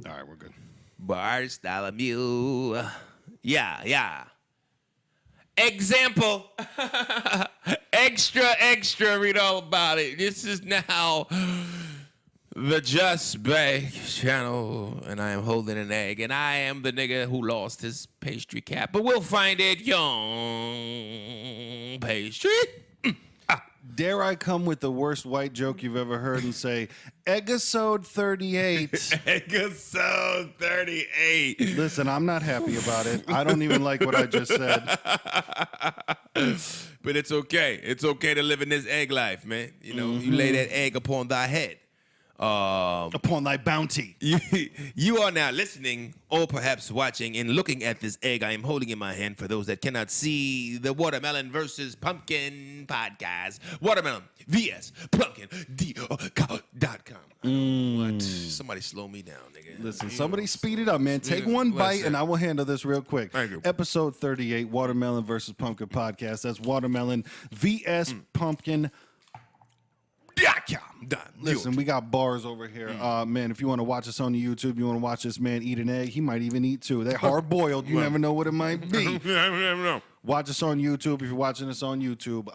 All right, we're good. Bartholomew. Yeah. Example. Extra, read all about it. This is now the Just Bake channel, and I am holding an egg, and I am the nigga who lost his pastry cap, but we'll find it, young pastry. Dare I come with the worst white joke you've ever heard and say, Episode 38. Episode 38. Listen, I'm not happy about it. I don't even like what I just said. But it's okay. It's okay to live in this egg life, man. You know, you lay that egg upon thy head. Upon thy bounty. You are now listening or perhaps watching and looking at this egg I am holding in my hand for those that cannot see the Watermelon versus Pumpkin podcast. Watermelon vs. Pumpkin .com. What? Somebody slow me down, nigga. Listen, somebody speed it up, man. Take one bite and I will handle this real quick. Thank you. Episode 38, Watermelon versus Pumpkin podcast. That's Watermelon vs. Pumpkin. Done. Listen, we got bars over here. Man, if you want to watch us on the YouTube, you want to watch this man eat an egg, he might even eat two. They're hard boiled. You never know what it might be. You never know. Watch us on YouTube if you're watching us on YouTube.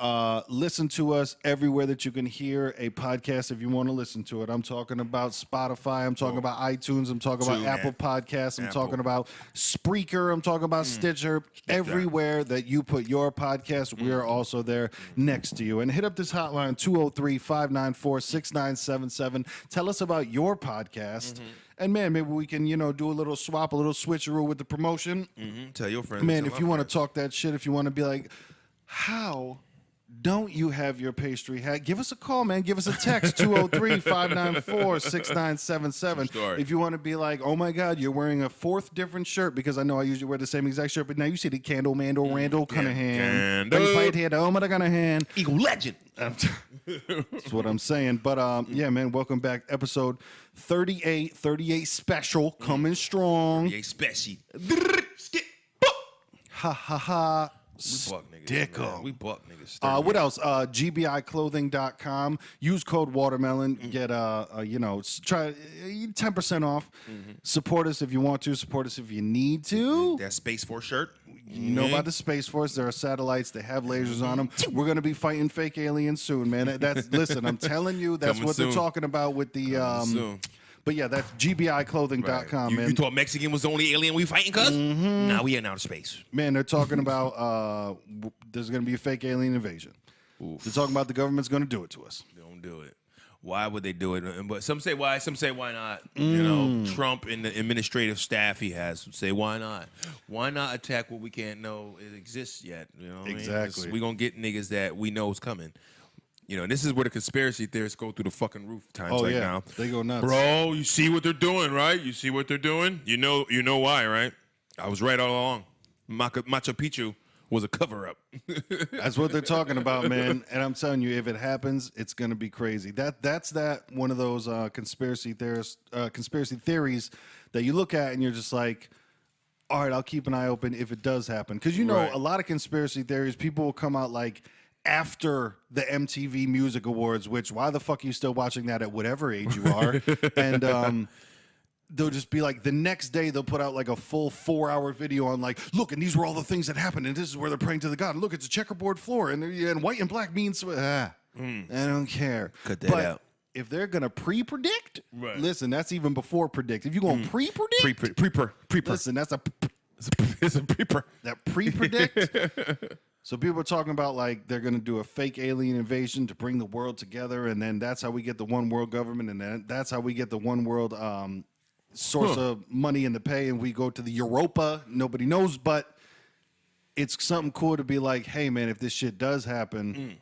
Listen to us everywhere that you can hear a podcast if you want to listen to it. I'm talking about Spotify. I'm talking about iTunes. I'm talking about Apple Podcasts. I'm talking about Spreaker. I'm talking about Stitcher. Everywhere that you put your podcast, we are also there next to you. And hit up this hotline, 203-594-6977. Tell us about your podcast. And, man, maybe we can, do a little swap, a little switcheroo with the promotion. Tell your friends. Man, if you want to talk that shit, if you want to be like, how don't you have your pastry hat? Give us a call, man. Give us a text, 203-594-6977. If you want to be like, oh, my God, you're wearing a fourth different shirt because I know I usually wear the same exact shirt, but now you see the Candle Mandel Randall Cunningham. Fight here, the Omar Cunningham. Eagle Legend. That's what I'm saying. But, yeah, man, welcome back. Episode 38 special, coming strong. 38 special. Ha, ha, ha. We buck niggas. Dicko. We buck niggas. What else? GBIclothing.com. Use code Watermelon. Get try 10% off. Support us if you want to. Support us if you need to. That Space Force shirt. You know about the Space Force. There are satellites. They have lasers on them. We're gonna be fighting fake aliens soon, man. Listen. I'm telling you, that's Coming what soon. they're talking about with the soon. But yeah, that's GBIclothing.com, man. You thought Mexican was the only alien we fighting, cuz? Now we in outer space. Man, they're talking about there's going to be a fake alien invasion. They're talking about the government's going to do it to us. Don't do it. Why would they do it? But some say why, some say why not. Trump and the administrative staff he has say why not? Why not attack what we can't know it exists yet? You know what Exactly. I mean? We're going to get niggas that we know is coming. And this is where the conspiracy theorists go through the fucking roof times now. They go nuts. Bro, you see what they're doing, right? You see what they're doing? You know why, right? I was right all along. Machu Picchu was a cover-up. That's what they're talking about, man. And I'm telling you, if it happens, it's going to be crazy. That's one of those conspiracy theories that you look at and you're just like, all right, I'll keep an eye open if it does happen. Because a lot of conspiracy theories, people will come out like after the MTV Music Awards, which why the fuck are you still watching that at whatever age you are? And they'll just be like, the next day they'll put out like a full 4-hour video on like, look, and these were all the things that happened, and this is where they're praying to the God. Look, it's a checkerboard floor, and white and black means I don't care. Cut that out. If they're gonna pre-predict, listen, that's even before predict. If you're gonna pre-predict, listen, that's it's a preeper. That pre-predict. So people are talking about like they're going to do a fake alien invasion to bring the world together, and then that's how we get the one world government, and then that's how we get the one world source of money and the pay, and we go to the Europa. Nobody knows, but it's something cool to be like, hey man, if this shit does happen,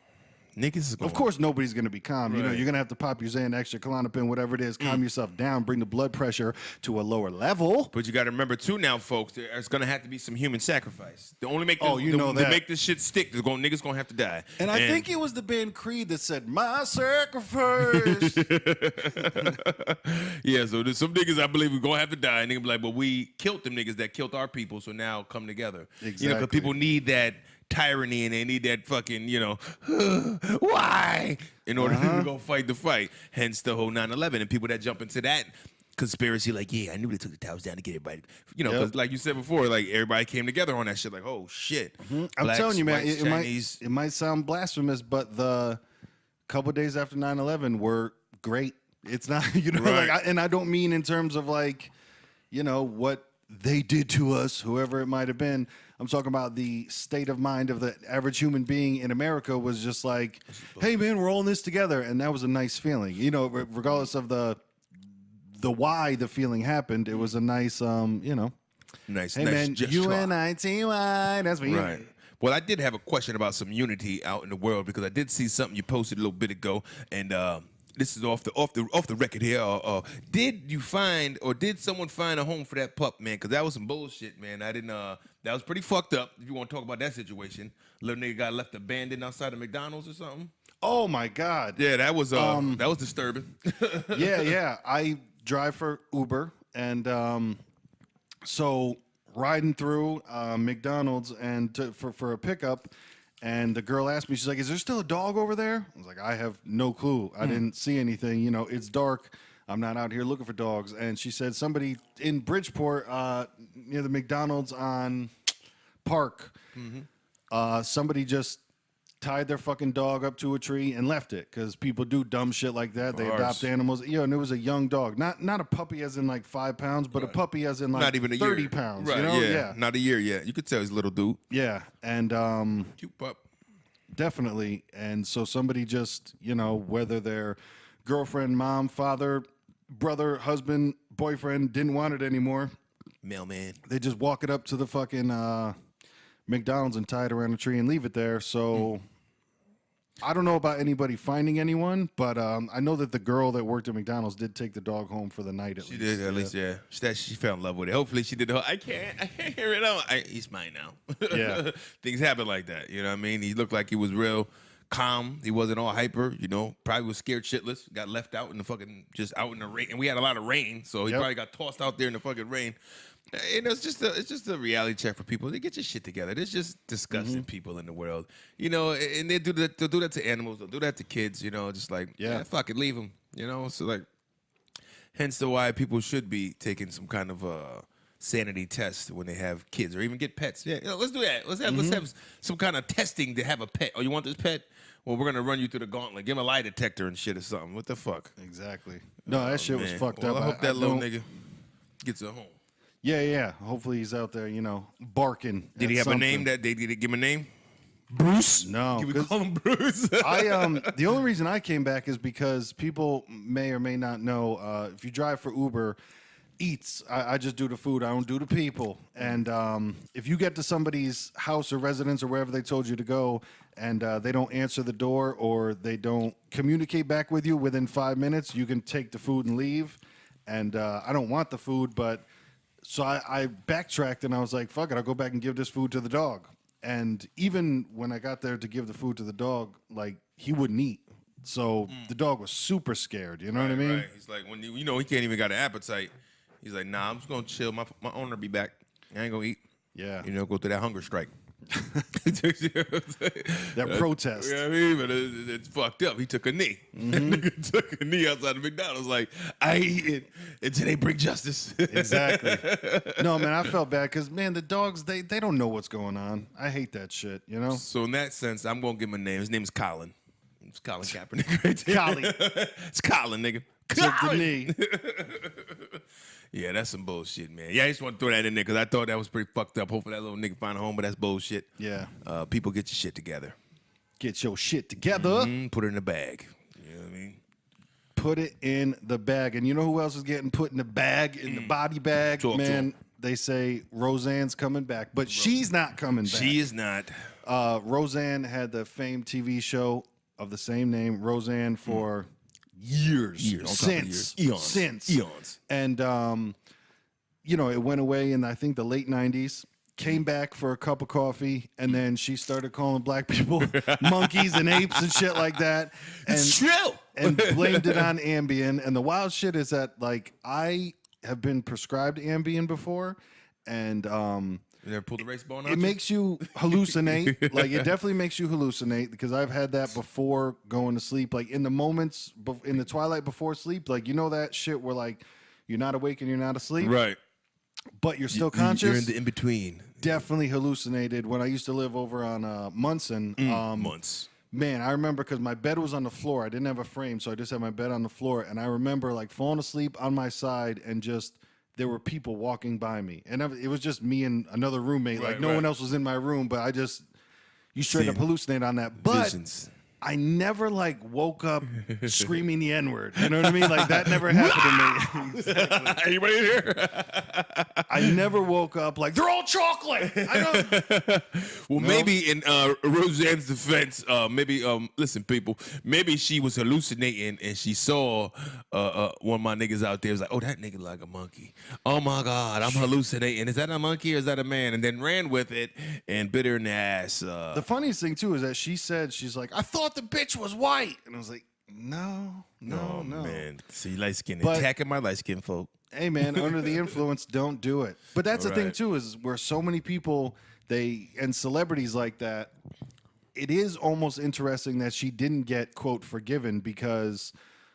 Niggas is going. Of course, nobody's going to be calm. You know, you're going to have to pop your Xanax, your Klonopin, whatever it is, calm yourself down, bring the blood pressure to a lower level. But you got to remember too, now, folks, there's going to have to be some human sacrifice. To only make this, to make this shit stick, niggas going to have to die. And I think it was the band Creed that said, "My sacrifice." Yeah, so there's some niggas I believe we're going to have to die, and niggas be like, but we killed them niggas that killed our people, so now come together. Exactly. You know, because people need that tyranny and they need that fucking, why? In order to go fight the fight. Hence the whole 9/11 and people that jump into that conspiracy. Like, yeah, I knew they took the towers down to get everybody. You know, Yep. because like you said before, like everybody came together on that shit. Like, oh shit. I'm Blacks, telling you, man, whites, Chinese. it might sound blasphemous, but the couple days after 9/11 were great. It's not, Right. like, and I don't mean in terms of like, what they did to us, whoever it might have been. I'm talking about the state of mind of the average human being in America was just like, hey man, we're all in this together, and that was a nice feeling. Regardless of the why the feeling happened, it was a nice, Nice, hey nice man, gesture. UNITY. That's what you. Right. Well, I did have a question about some unity out in the world because I did see something you posted a little bit ago, and this is off the record here. Did you find or did someone find a home for that pup, man? Because that was some bullshit, man. I didn't. That was pretty fucked up. If you want to talk about that situation, little nigga got left abandoned outside of McDonald's or something. Oh my God. Yeah, that was disturbing. Yeah. I drive for Uber, and so riding through McDonald's and for a pickup, and the girl asked me, she's like, "Is there still a dog over there?" I was like, "I have no clue. I didn't see anything. It's dark. I'm not out here looking for dogs." And she said somebody in Bridgeport near the McDonald's on Park, somebody just tied their fucking dog up to a tree and left it because people do dumb shit like that. They adopt animals. And it was a young dog, not a puppy as in like 5 pounds, but a puppy as in like Not even a 30 year. pounds. Right? Yeah, Not a year yet. You could tell he's a little dude. yeah, and Cute pup. definitely. And so somebody just whether their girlfriend, mom, father, brother, husband, boyfriend didn't want it anymore, Mailman. they just walk it up to the fucking McDonald's and tie it around a tree and leave it there. So I don't know about anybody finding anyone, but I know that the girl that worked at McDonald's did take the dog home for the night at She least. did at least, yeah. She fell in love with it. Hopefully, she did the whole. I can't hear it on. He's mine now. Yeah. Things happen like that. You know what I mean? He looked like he was real calm. He wasn't all hyper. Probably was scared shitless. Got left out in the fucking just out in the rain, and we had a lot of rain, so he probably got tossed out there in the fucking rain. And it's just a reality check for people. They get your shit together. There's just disgusting people in the world, and they do that. They'll do that to animals. They'll do that to kids. Just like fuck it, leave them. So like, hence the why people should be taking some kind of sanity test when they have kids or even get pets. Yeah, let's do that. Let's have some kind of testing to have a pet. Oh, you want this pet? Well, we're gonna run you through the gauntlet. Give him a lie detector and shit or something. What the fuck? Exactly. No, that shit was fucked Well, up. I hope that little nigga gets a home. Yeah. Hopefully he's out there, barking. Did he have a name? Did he give him a name? Bruce? No. Can we call him Bruce? The only reason I came back is because people may or may not know, if you drive for Uber Eats, I just do the food. I don't do the people. And if you get to somebody's house or residence or wherever they told you to go, and they don't answer the door or they don't communicate back with you within 5 minutes, you can take the food and leave. And I don't want the food, but so I backtracked and I was like, fuck it, I'll go back and give this food to the dog. And even when I got there to give the food to the dog, like, he wouldn't eat. So the dog was super scared. You know what I mean? Right. He's like, when he can't even got an appetite. He's like, nah, I'm just gonna chill. My owner be back. I ain't gonna eat. Yeah. Go through that hunger strike. That protest. You know what I mean? But it's fucked up. He took a knee. Nigga took a knee outside of McDonald's. Like, I ain't eating until they bring justice. Exactly. No, man, I felt bad because, man, the dogs, they don't know what's going on. I hate that shit, So in that sense, I'm going to give him a name. His name's Colin. It's Colin Kaepernick right there. Colin. It's Colin, nigga. Took the knee. Yeah, that's some bullshit, man. Yeah, I just want to throw that in there because I thought that was pretty fucked up. Hopefully that little nigga find a home, but that's bullshit. Yeah. People, get your shit together. Get your shit together. Put it in a bag. You know what I mean? Put it in the bag. And you know who else is getting put in the bag, in the body bag? Talk. They say Roseanne's coming back, but she's not coming back. She is not. Roseanne had the famed TV show of the same name, Roseanne, for years. Since. Eons. And, it went away in, I think, the late 90s. Came back for a cup of coffee, and then she started calling black people monkeys and apes and shit like that. And, It's true. and blamed it on Ambien. And the wild shit is that, like, I have been prescribed Ambien before, and You never pulled the race bone out? it makes you hallucinate. Like, it definitely makes you hallucinate because I've had that before going to sleep. Like, in the moments, in the twilight before sleep, like, that shit where, like, You're not awake and you're not asleep. Right. But you're still conscious. You're in the in-between. Definitely hallucinated. When I used to live over on Munson. Months. Man, I remember because my bed was on the floor. I didn't have a frame, so I just had my bed on the floor. And I remember like falling asleep on my side and just there were people walking by me. And it was just me and another roommate. Like no one else was in my room, but you straight up hallucinate on that. But Visions. I never like woke up screaming the N-word. You know what I mean? Like that never happened to me. Exactly. Anybody here? I never woke up like they're all chocolate. Well, maybe in Roseanne's defense, listen, people, maybe she was hallucinating and she saw one of my niggas out there was like, oh, that nigga like a monkey. Oh my God, I'm hallucinating. Is that a monkey or is that a man? And then ran with it and bit her in the ass. The funniest thing too is that she's like, I thought the bitch was white, and I was like, no. Man, see, light skin But- attacking my light skin folk. Hey man, under the influence, don't do it. But that's the thing Right. too is where so many people and celebrities like that. It is almost interesting that she didn't get quote forgiven because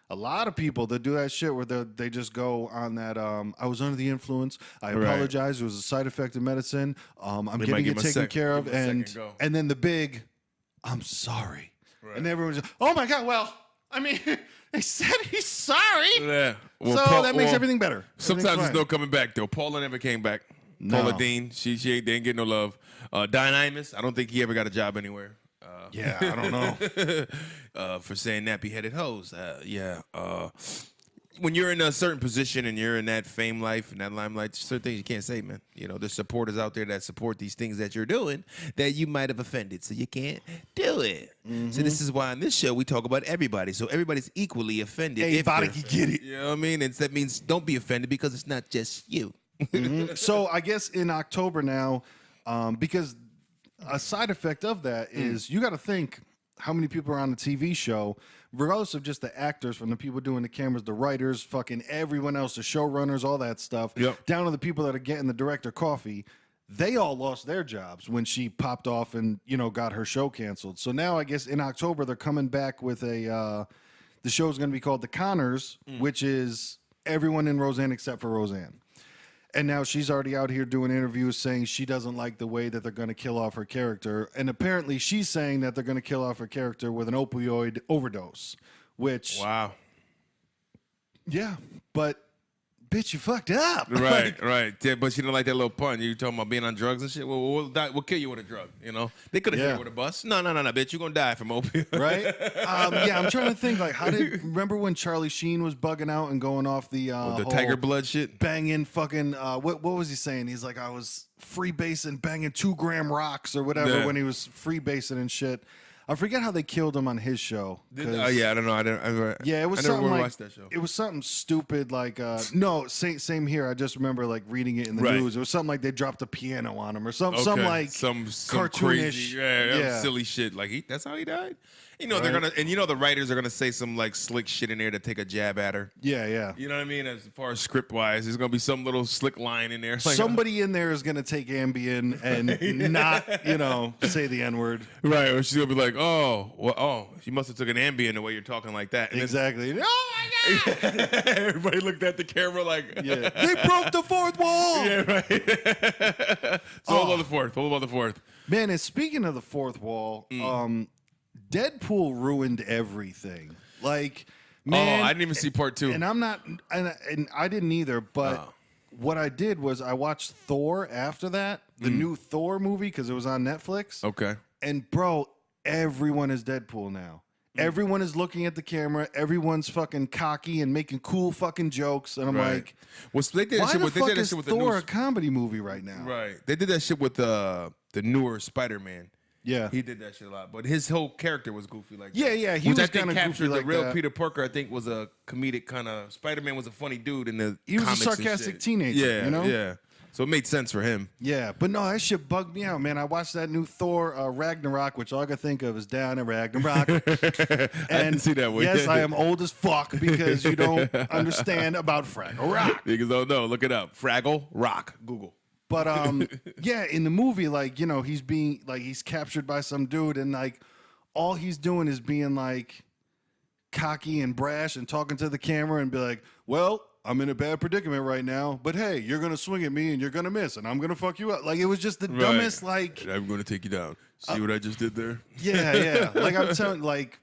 a lot of people that do that shit where they just go on that I was under the influence. I apologize. It was a side effect of medicine. I'm getting it taken care of, and then the big, I'm sorry, and everyone's just, oh my God. Well, I mean, they said he's sorry, Yeah. Well, so that makes everything better. Sometimes there's no coming back though. Paula never came back. No. Paula Dean, they ain't get no love. Dynamis, I don't think he ever got a job anywhere. Yeah, I don't know. For saying nappy-headed hoes. When you're in a certain position and you're in that fame life and that limelight, there's certain things you can't say, man. You know, there's supporters out there that support these things that you're doing that you might have offended, so you can't do it. So this is why on this show we talk about everybody, so everybody's equally offended. Everybody can get it. You know what I mean? That means don't be offended because it's not just you. So I guess in October now, because a side effect of that is you got to think how many people are on the TV show, regardless of just the actors, from the people doing the cameras, the writers, fucking everyone else, the showrunners, all that stuff, down to the people that are getting the director coffee. They all lost their jobs when she popped off and, got her show canceled. So now I guess in October they're coming back with the show's going to be called The Connors, which is everyone in Roseanne except for Roseanne. And now she's already out here doing interviews saying she doesn't like the way that they're going to kill off her character. And apparently she's saying that they're going to kill off her character with an opioid overdose, which... Wow. Yeah, but... Bitch, you fucked up. Right. Yeah, but she don't like that little pun. You talking about being on drugs and shit? Well, we'll kill you with a drug, They could have hit her with a bus. No, bitch, you're going to die from opioid. Right? Yeah, I'm trying to think, like, remember when Charlie Sheen was bugging out and going off the Tiger Blood shit? Banging fucking, what was he saying? He's like, I was freebasing, banging 2-gram rocks or whatever when he was freebasing and shit. I forget how they killed him on his show. I don't know. It was I something never like watched that show. It was something stupid like no, same here. I just remember like reading it in the news. It was something like they dropped a piano on him or some like some cartoonish, crazy, silly shit. Like that's how he died. They're gonna the writers are gonna say some like slick shit in there to take a jab at her. Yeah. You know what I mean? As far as script wise, there's gonna be some little slick line in there. Like, somebody in there is gonna take Ambien and not say the N-word. Right, or she's gonna be like, you must have took an Ambien the way you're talking like that. And exactly. Oh my God! Everybody looked at the camera like, yeah, they broke the fourth wall. Yeah, right. Hold on the fourth. Man, and speaking of the fourth wall, Deadpool ruined everything. Like, man, I didn't even see part 2. And I'm not, and I didn't either. But what I did was I watched Thor after that, the new Thor movie, because it was on Netflix. Okay. And bro, everyone is Deadpool now. Everyone is looking at the camera. Everyone's fucking cocky and making cool fucking jokes. And I'm like, why the fuck is Thor a comedy movie right now? Right. They did that shit with the newer Spider-Man. Yeah. He did that shit a lot. But his whole character was goofy like that. Yeah. He was kind of goofy like the real that. Peter Parker, I think, was a comedic kind of... Spider-Man was a funny dude in the He was a comics and sarcastic shit. teenager, Yeah. So it made sense for him. Yeah, but no, that shit bugged me out, man. I watched that new Thor Ragnarok, which all I could think of is down at Ragnarok. And I didn't see that one. Yes, I am old as fuck because you don't understand about Fraggle Rock. Niggas don't know. Look it up. Fraggle Rock. Google. But yeah, in the movie, like, he's being like he's captured by some dude, and like all he's doing is being like cocky and brash and talking to the camera and be like, well, I'm in a bad predicament right now, but hey, you're gonna swing at me and you're gonna miss, and I'm gonna fuck you up. Like it was just the dumbest. Like I'm gonna take you down. See what I just did there? Yeah. Like I'm telling, like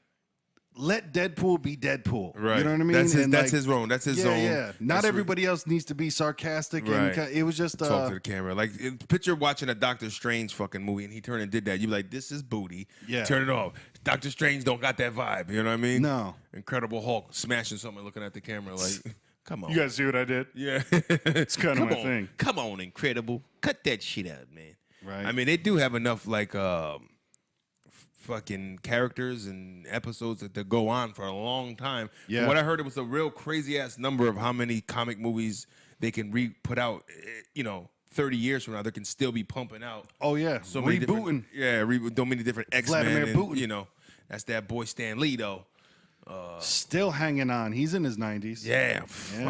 let Deadpool be Deadpool. Right. You know what I mean? That's his role. That's his zone. Yeah. Not everybody else needs to be sarcastic. Right. And it was just talk to the camera. Like picture watching a Doctor Strange fucking movie and he turned and did that. You'd be like, this is booty. Yeah. Turn it off. Doctor Strange don't got that vibe. You know what I mean? No. Incredible Hulk smashing something, looking at the camera like, come on. You guys see what I did? Yeah. It's kind of my on. thing. Come on, Incredible. Cut that shit out, man. Right. I mean, they do have enough like fucking characters and episodes that go on for a long time. Yeah. From what I heard, it was a real crazy ass number of how many comic movies they can put out. 30 years from now, they can still be pumping out. Oh yeah, So many rebooting. So many different X-Men. Vladimir and, Putin. That's that boy Stan Lee though. Still hanging on. He's in his 90s. Yeah,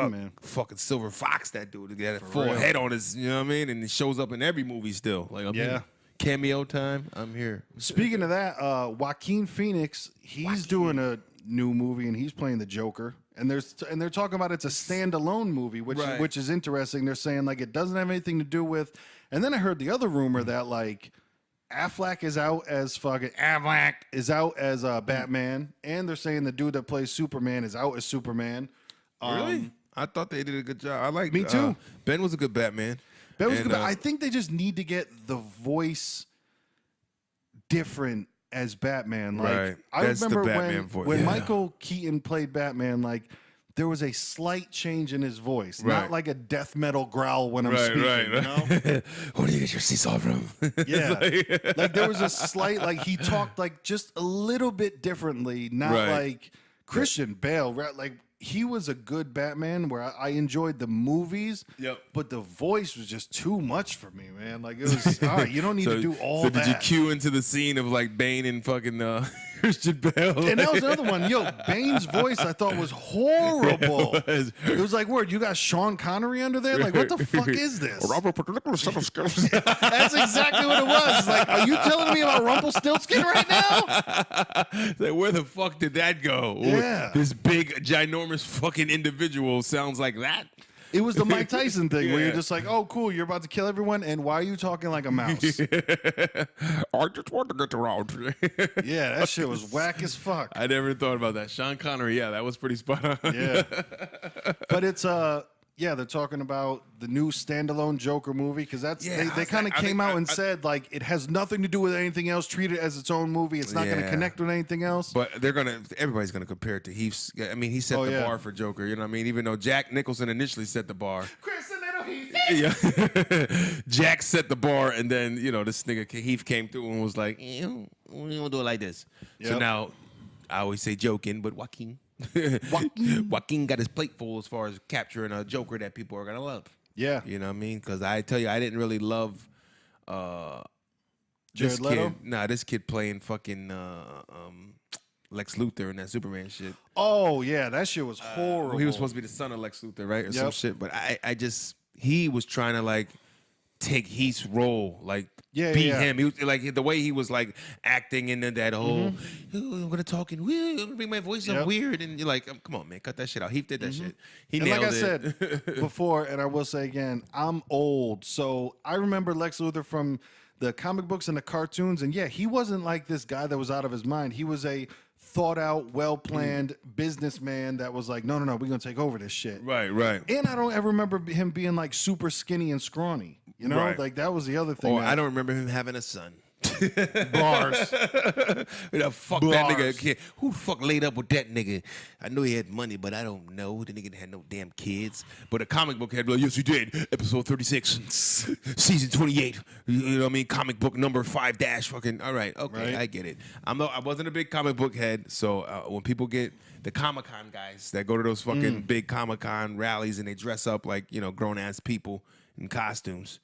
man. Fucking Silver Fox, that dude. He got a full real. head on his, you know what I mean? And he shows up in every movie still. Like, I'm here. Cameo time, I'm here. Speaking of that, Joaquin Phoenix, he's doing a new movie and he's playing the Joker. And they're talking about it's a standalone movie, which is interesting. They're saying like it doesn't have anything to do with. And then I heard the other rumor that like Affleck is out as Batman, and they're saying the dude that plays Superman is out as Superman. Really? I thought they did a good job. I like Me too. Ben was a good Batman. Ben was good. I think they just need to get the voice different as Batman. Like Right. I That's the remember Batman voice. when Yeah. Michael Keaton played Batman, like there was a slight change in his voice, Right. not like a death metal growl when I'm speaking. Right. You know? Where do you get your seesaw from? Yeah, like there was a slight, like he talked like just a little bit differently, not Right. like Christian Bale. Like he was a good Batman where I enjoyed the movies. Yep. But the voice was just too much for me, man. Like it was all right. You don't need to do all so that. did you cue into the scene of like Bane and fucking Christian Bale? And that was another one. Yo, Bane's voice I thought was horrible. It was like, word, you got Sean Connery under there? Like, what the fuck is this? That's exactly what it was. It's like, are you telling me about Rumpelstiltskin right now? Like, where the fuck did that go? Yeah. This big, ginormous fucking individual sounds like that. It was the Mike Tyson thing where Yeah. you're just like, oh, cool, you're about to kill everyone, and why are you talking like a mouse? I just want to get around. Yeah, that shit was whack as fuck. I never thought about that. Sean Connery, yeah, that was pretty spot on. Yeah. But it's they're talking about the new standalone Joker movie because they kind of came out and said like it has nothing to do with anything else. Treat it as its own movie. It's not going to connect with anything else. But everybody's gonna compare it to Heath's. I mean, he set the bar for Joker. You know what I mean? Even though Jack Nicholson initially set the bar. Chris and Little Heath. Yeah. Jack set the bar, and then this nigga Heath came through and was like, we don't do it like this. So Yep. now I always say joking, but Joaquin. Joaquin got his plate full as far as capturing a Joker that people are gonna love. Yeah. You know what I mean? Because I tell you, I didn't really love Jared this Leto? kid. Nah, this kid playing fucking Lex Luthor in that Superman shit. Oh yeah, that shit was horrible. He was supposed to be the son of Lex Luthor, right? Or some Yep. shit. But he was trying to like take Heath's role, like Yeah, be yeah. him. He was like the way he was like acting and then that whole I'm gonna talk and I'm gonna bring my voice up Yep. weird and you're like, come on, man, cut that shit out. Heath did that shit. He And nailed like I it. said before, and I will say again, I'm old, so I remember Lex Luthor from the comic books and the cartoons, and yeah, he wasn't like this guy that was out of his mind. He was a thought out, well planned businessman that was like, no, we're gonna take over this shit. right. And I don't ever remember him being like super skinny and scrawny. You know, Right. like that was the other thing. Or I don't remember him having a son. bars. The fuck that nigga. Kid. Who the fuck laid up with that nigga? I know he had money, but I don't know. The nigga had no damn kids. But a comic book head, like, yes, he did. Episode 36, season 28. You know what I mean? Comic book number 5 dash fucking. All right, okay, Right. I get it. I wasn't a big comic book head, so when people get the Comic-Con guys that go to those fucking big Comic-Con rallies and they dress up like, grown-ass people in costumes.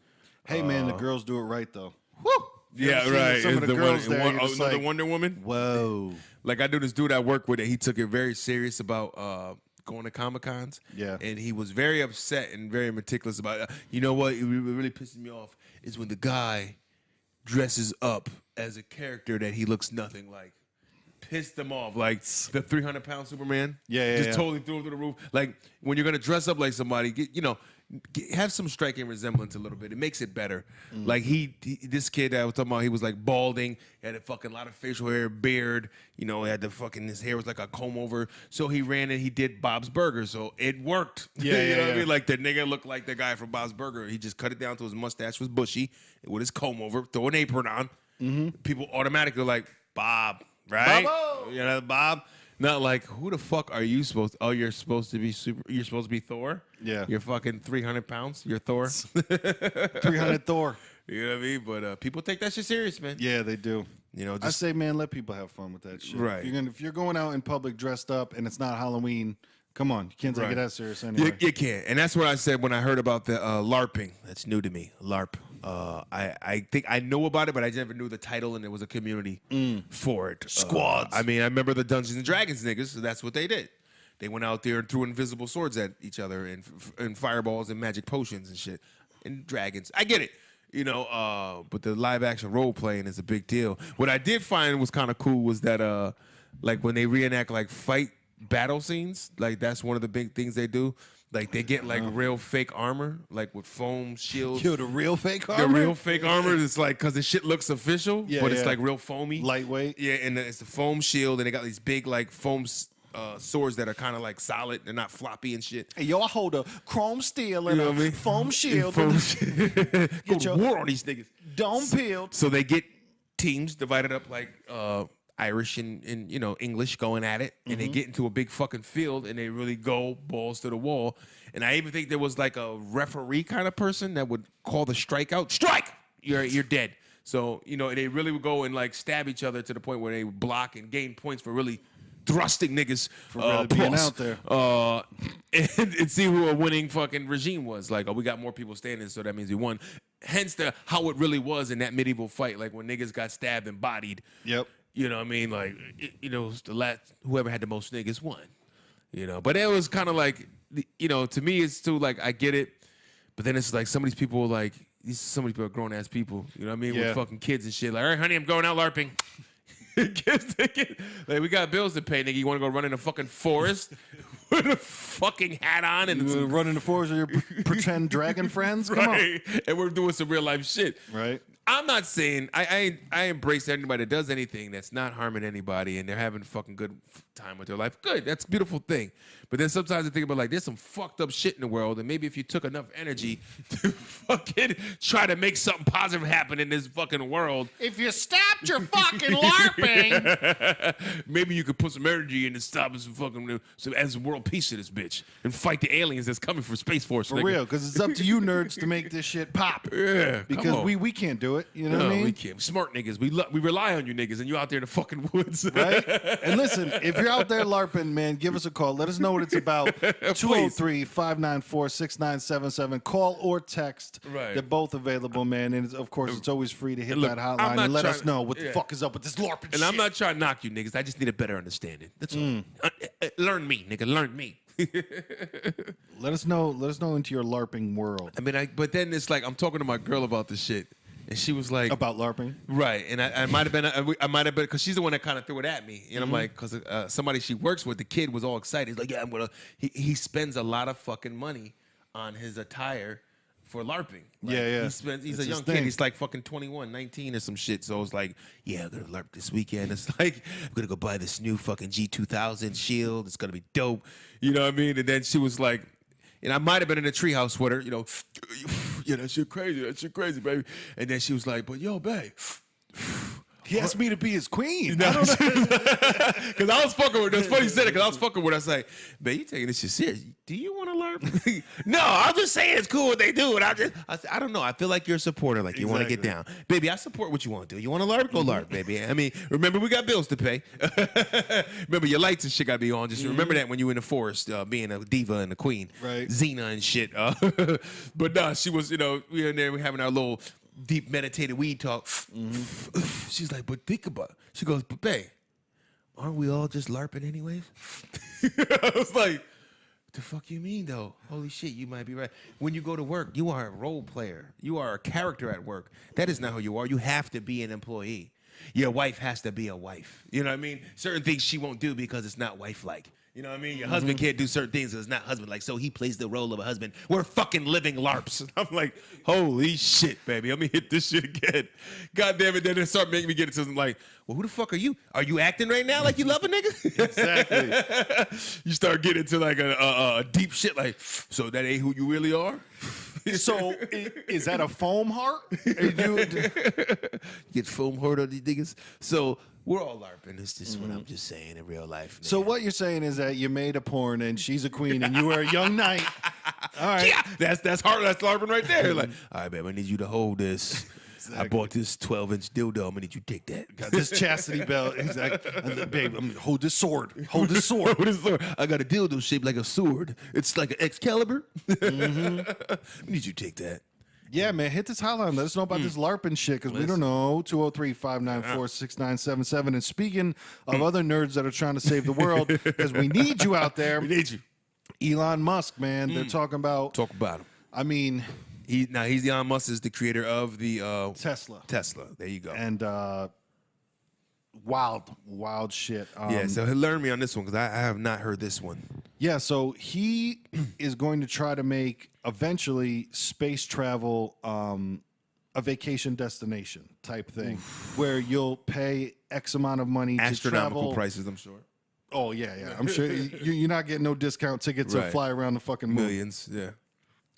Hey man, the girls do it right though. Woo! You ever Yeah, seen right. some of the girls there, you're just another like, Wonder Woman. Whoa. Like I knew this dude I work with, and he took it very serious about going to Comic Cons. Yeah. And he was very upset and very meticulous about it. You know what? It really pisses me off is when the guy dresses up as a character that he looks nothing like. pissed them off. Like the 300-pound Superman. Yeah, Just totally threw him through the roof. Like when you're gonna dress up like somebody, have some striking resemblance a little bit. It makes it better. Like this kid I was talking about, he was like balding, had a fucking lot of facial hair, beard. Had the fucking, his hair was like a comb over. So he ran and he did Bob's Burgers. So it worked. Yeah, What I mean? Like the nigga looked like the guy from Bob's Burger. He just cut it down to his mustache was bushy with his comb over, throw an apron on. People automatically like, Bob, right? Bobo! Bob. Not like, who the fuck are you supposed to? Oh, you're supposed to be you're supposed to be Thor? Yeah. You're fucking 300 pounds? You're Thor? 300 Thor. You know what I mean? But people take that shit serious, man. Yeah, they do. I say, man, let people have fun with that shit. Right. If you're going out in public dressed up and it's not Halloween, come on. You can't take it that serious anyway. You can't. And that's what I said when I heard about the LARPing. That's new to me, LARP. I think I know about it, but I never knew the title, and there was a community for it. Squads. I remember the Dungeons and Dragons niggas, so that's what they did. They went out there and threw invisible swords at each other and fireballs and magic potions and shit. And dragons. I get it. But the live action role playing is a big deal. What I did find was kind of cool was that like when they reenact like fight battle scenes, like that's one of the big things they do. Like they get like real fake armor, like with foam shields. Yo, the real fake armor? The real fake armor is like, because the shit looks official, but it's like real foamy. Lightweight. Yeah, and it's the foam shield, and they got these big like foam swords that are kind of like solid. They're not floppy and shit. Hey, yo, I hold a chrome steel and a foam shield. Go to war on these niggas. Dome peeled. So they get teams divided up like Irish and English going at it, and they get into a big fucking field, and they really go balls to the wall. And I even think there was like a referee kind of person that would call the strikeout. Strike! You're dead. So they really would go and like stab each other to the point where they would block and gain points for really thrusting niggas for really being out there. And see who a winning fucking regime was. Like, we got more people standing, so that means we won. Hence how it really was in that medieval fight, like when niggas got stabbed and bodied. Yep. You know what I mean? Like, whoever had the most niggas won. But it was kind of like, to me, it's too, like, I get it. But then it's like some of these people are like, some of these people are grown ass people. You know what I mean? With fucking kids and shit. Like, all right, honey, I'm going out LARPing. Like, we got bills to pay, nigga. You want to go run in a fucking forest with a fucking hat on and run in the forest with your pretend dragon friends? Come on. And we're doing some real life shit. Right. I'm not saying I embrace anybody that does anything that's not harming anybody and they're having a fucking good time with their life. Good, that's a beautiful thing. But then sometimes I think about like there's some fucked up shit in the world, and maybe if you took enough energy to fucking try to make something positive happen in this fucking world, if you stopped your fucking LARPing, maybe you could put some energy in to stop some fucking add some world peace to this bitch and fight the aliens that's coming from Space Force. For real, because it's up to you nerds to make this shit pop. Yeah, because we can't do it. You know what I mean? We can't. Smart niggas. We rely on you niggas, and you out there in the fucking woods. Right? And listen, if you're out there LARPing, man, give us a call. Let us know what it's about. 203-594-6977. Call or text. Right. They're both available, man. And of course, it's always free to hit that hotline and let us know what the fuck is up with this LARPing shit. And I'm not trying to knock you niggas. I just need a better understanding. That's all. Learn me, nigga. Learn me. Let us know into your LARPing world. I mean, but then it's like I'm talking to my girl about this shit. And she was like, about LARPing, right? And I might have been, because she's the one that kind of threw it at me. And I'm like, because somebody she works with, the kid was all excited. He's like, yeah, I'm gonna. He spends a lot of fucking money on his attire for LARPing. Like, yeah. He's a young kid. He's like fucking 21, 19 or some shit. So it's like, yeah, I'm gonna LARP this weekend. It's like, I'm gonna go buy this new fucking G2000 shield. It's gonna be dope. You know what I mean? And then she was like. And I might have been in a treehouse with her, yeah, that shit crazy, baby. And then she was like, but yo, babe. He asked me to be his queen. Because I was fucking with her. That's funny you said it, because I was fucking with her. I was like, babe, you taking this shit serious. Do you want to learn? No, I'm just saying it's cool what they do. And I don't know. I feel like you're a supporter, like you want to get down. Baby, I support what you want to do. You want to learn? Go learn, baby. I mean, remember, we got bills to pay. Remember, your lights and shit got to be on. Just remember that when you in the forest, being a diva and a queen. Right. Xena and shit. But nah, she was, we in there, we having our little deep meditative weed talk. She's like, but think about it. She goes, but babe, aren't we all just LARPing anyways? I was like, what the fuck you mean though? Holy shit, you might be right. When you go to work, you are a role player. You are a character at work. That is not who you are. You have to be an employee. your wife has to be a wife. You know what I mean? Certain things she won't do because it's not wife-like. You know what I mean? Your husband can't do certain things because it's not husband-like. So he plays the role of a husband. We're fucking living LARPs. And I'm like, holy shit, baby. Let me hit this shit again. God damn it. Then it start making me get into something like, well, who the fuck are you? Are you acting right now like you love a nigga? Exactly. You start getting into like a deep shit like, so that ain't who you really are? So is that a foam heart? You get foam hard on these niggas. So we're all LARPing. It's just what I'm just saying in real life. So what you're saying is that you made a porn and she's a queen and you were a young knight. All right. Yeah, that's hard. That's LARPing right there. Like, all right, babe, I need you to hold this. Exactly. I bought this 12-inch dildo. I'm gonna need you to take that. Got this chastity belt. Exactly. Babe, hold this sword. Hold this sword. Hold this sword. I got a dildo shaped like a sword. It's like an Excalibur. I need you to take that. Yeah, man, hit this hotline. Let us know about this LARPing shit because we don't know. 203-594-6977. And speaking of other nerds that are trying to save the world, because we need you out there. We need you. Elon Musk, man. They're talking about. Talk about him. I mean, He's Elon Musk is the creator of the Tesla. There you go. And wild shit. Yeah, so he'll learn me on this one because I have not heard this one. Yeah, so he is going to try to make eventually space travel a vacation destination type thing, where you'll pay X amount of money to Astronomical travel. prices, I'm sure. Oh yeah. I'm sure you're not getting no discount tickets to Right. fly around the fucking moon. Millions, yeah.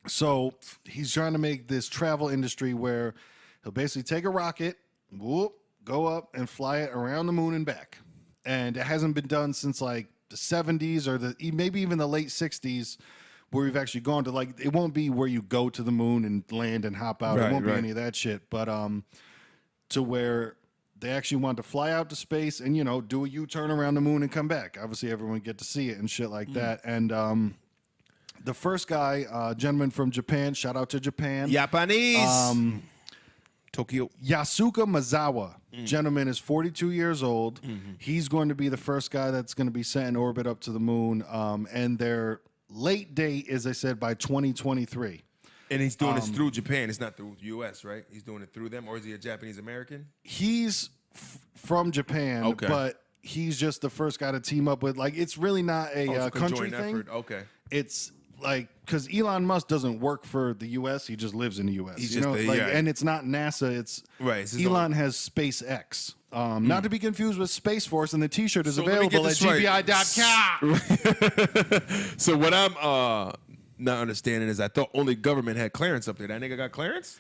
So he's trying to make this travel industry where he'll basically take a rocket, whoop, go up and fly it around the moon and back. And it hasn't been done since like the 70s or maybe even the late 60s, where we've actually gone to like, it won't be where you go to the moon and land and hop out. It won't be any of that shit. But to where they actually want to fly out to space and, do a U-turn around the moon and come back. Obviously, everyone get to see it and shit like that. And the first guy, gentleman from Japan, shout out to Japan. Japanese. Tokyo. Yasuka Maezawa, gentleman is 42 years old. He's going to be the first guy that's going to be sent in orbit up to the moon. And their late date is, I said, by 2023. And he's doing this through Japan. It's not through the U.S., right? He's doing it through them, or is he a Japanese American? He's from Japan, but he's just the first guy to team up with. Like, it's really not a country thing. Effort. Okay. It's like, because Elon Musk doesn't work for the U.S., he just lives in the U.S. He's and it's not NASA. It's Elon has SpaceX. Not to be confused with Space Force, and the T-shirt is available at GBI.com. So what I'm not understanding is I thought only government had clearance up there. That nigga got clearance?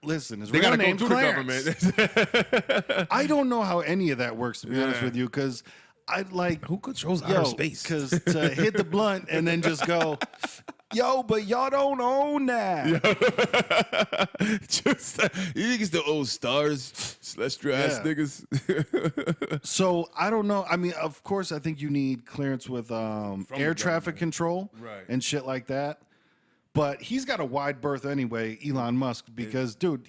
Listen, his They real gotta go name's through the Clarence. government. I don't know how any of that works, to be honest with you, because I like Who controls outer space? Because to hit the blunt and then just go, yo, but y'all don't own that. Just you niggas the old stars, celestial ass niggas. So I don't know. I mean, of course, I think you need clearance with air traffic control and shit like that. But he's got a wide berth anyway, Elon Musk, because dude,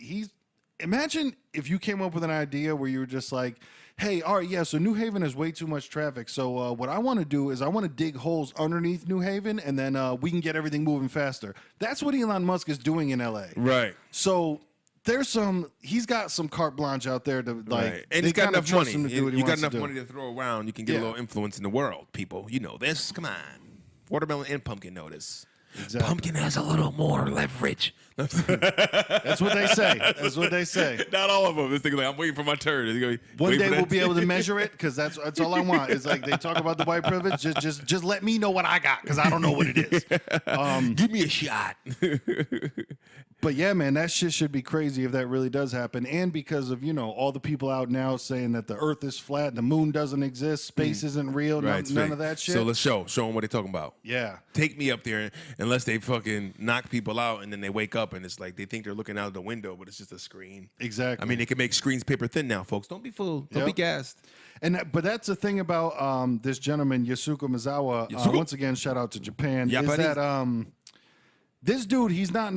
imagine if you came up with an idea where you were just like, hey, all right, yeah, so New Haven has way too much traffic. So what I want to do is I want to dig holes underneath New Haven, and then we can get everything moving faster. That's what Elon Musk is doing in LA. Right. So he's got some carte blanche out there to like, and he's got enough money. You got enough money to throw around. You can get a little influence in the world, people. You know this. Come on. Watermelon and pumpkin know this. Exactly. Pumpkin has a little more leverage. That's what they say. That's what they say. Not all of them. This thing like, I'm waiting for my turn. One day we'll be able to measure it, because that's all I want. It's like they talk about the white privilege. Just let me know what I got, because I don't know what it is. Give me a shot. But yeah, man, that shit should be crazy if that really does happen. And because of, all the people out now saying that the earth is flat, the moon doesn't exist, space isn't real, none of that shit. So let's show them what they're talking about. Yeah. Take me up there, unless they fucking knock people out and then they wake up and it's like they think they're looking out the window, but it's just a screen. Exactly. I mean, they can make screens paper thin now, folks. Don't be fooled. Don't be gassed. But that's the thing about this gentleman, Yasuka Maezawa. Once again, shout out to Japan. Is that this dude, he's not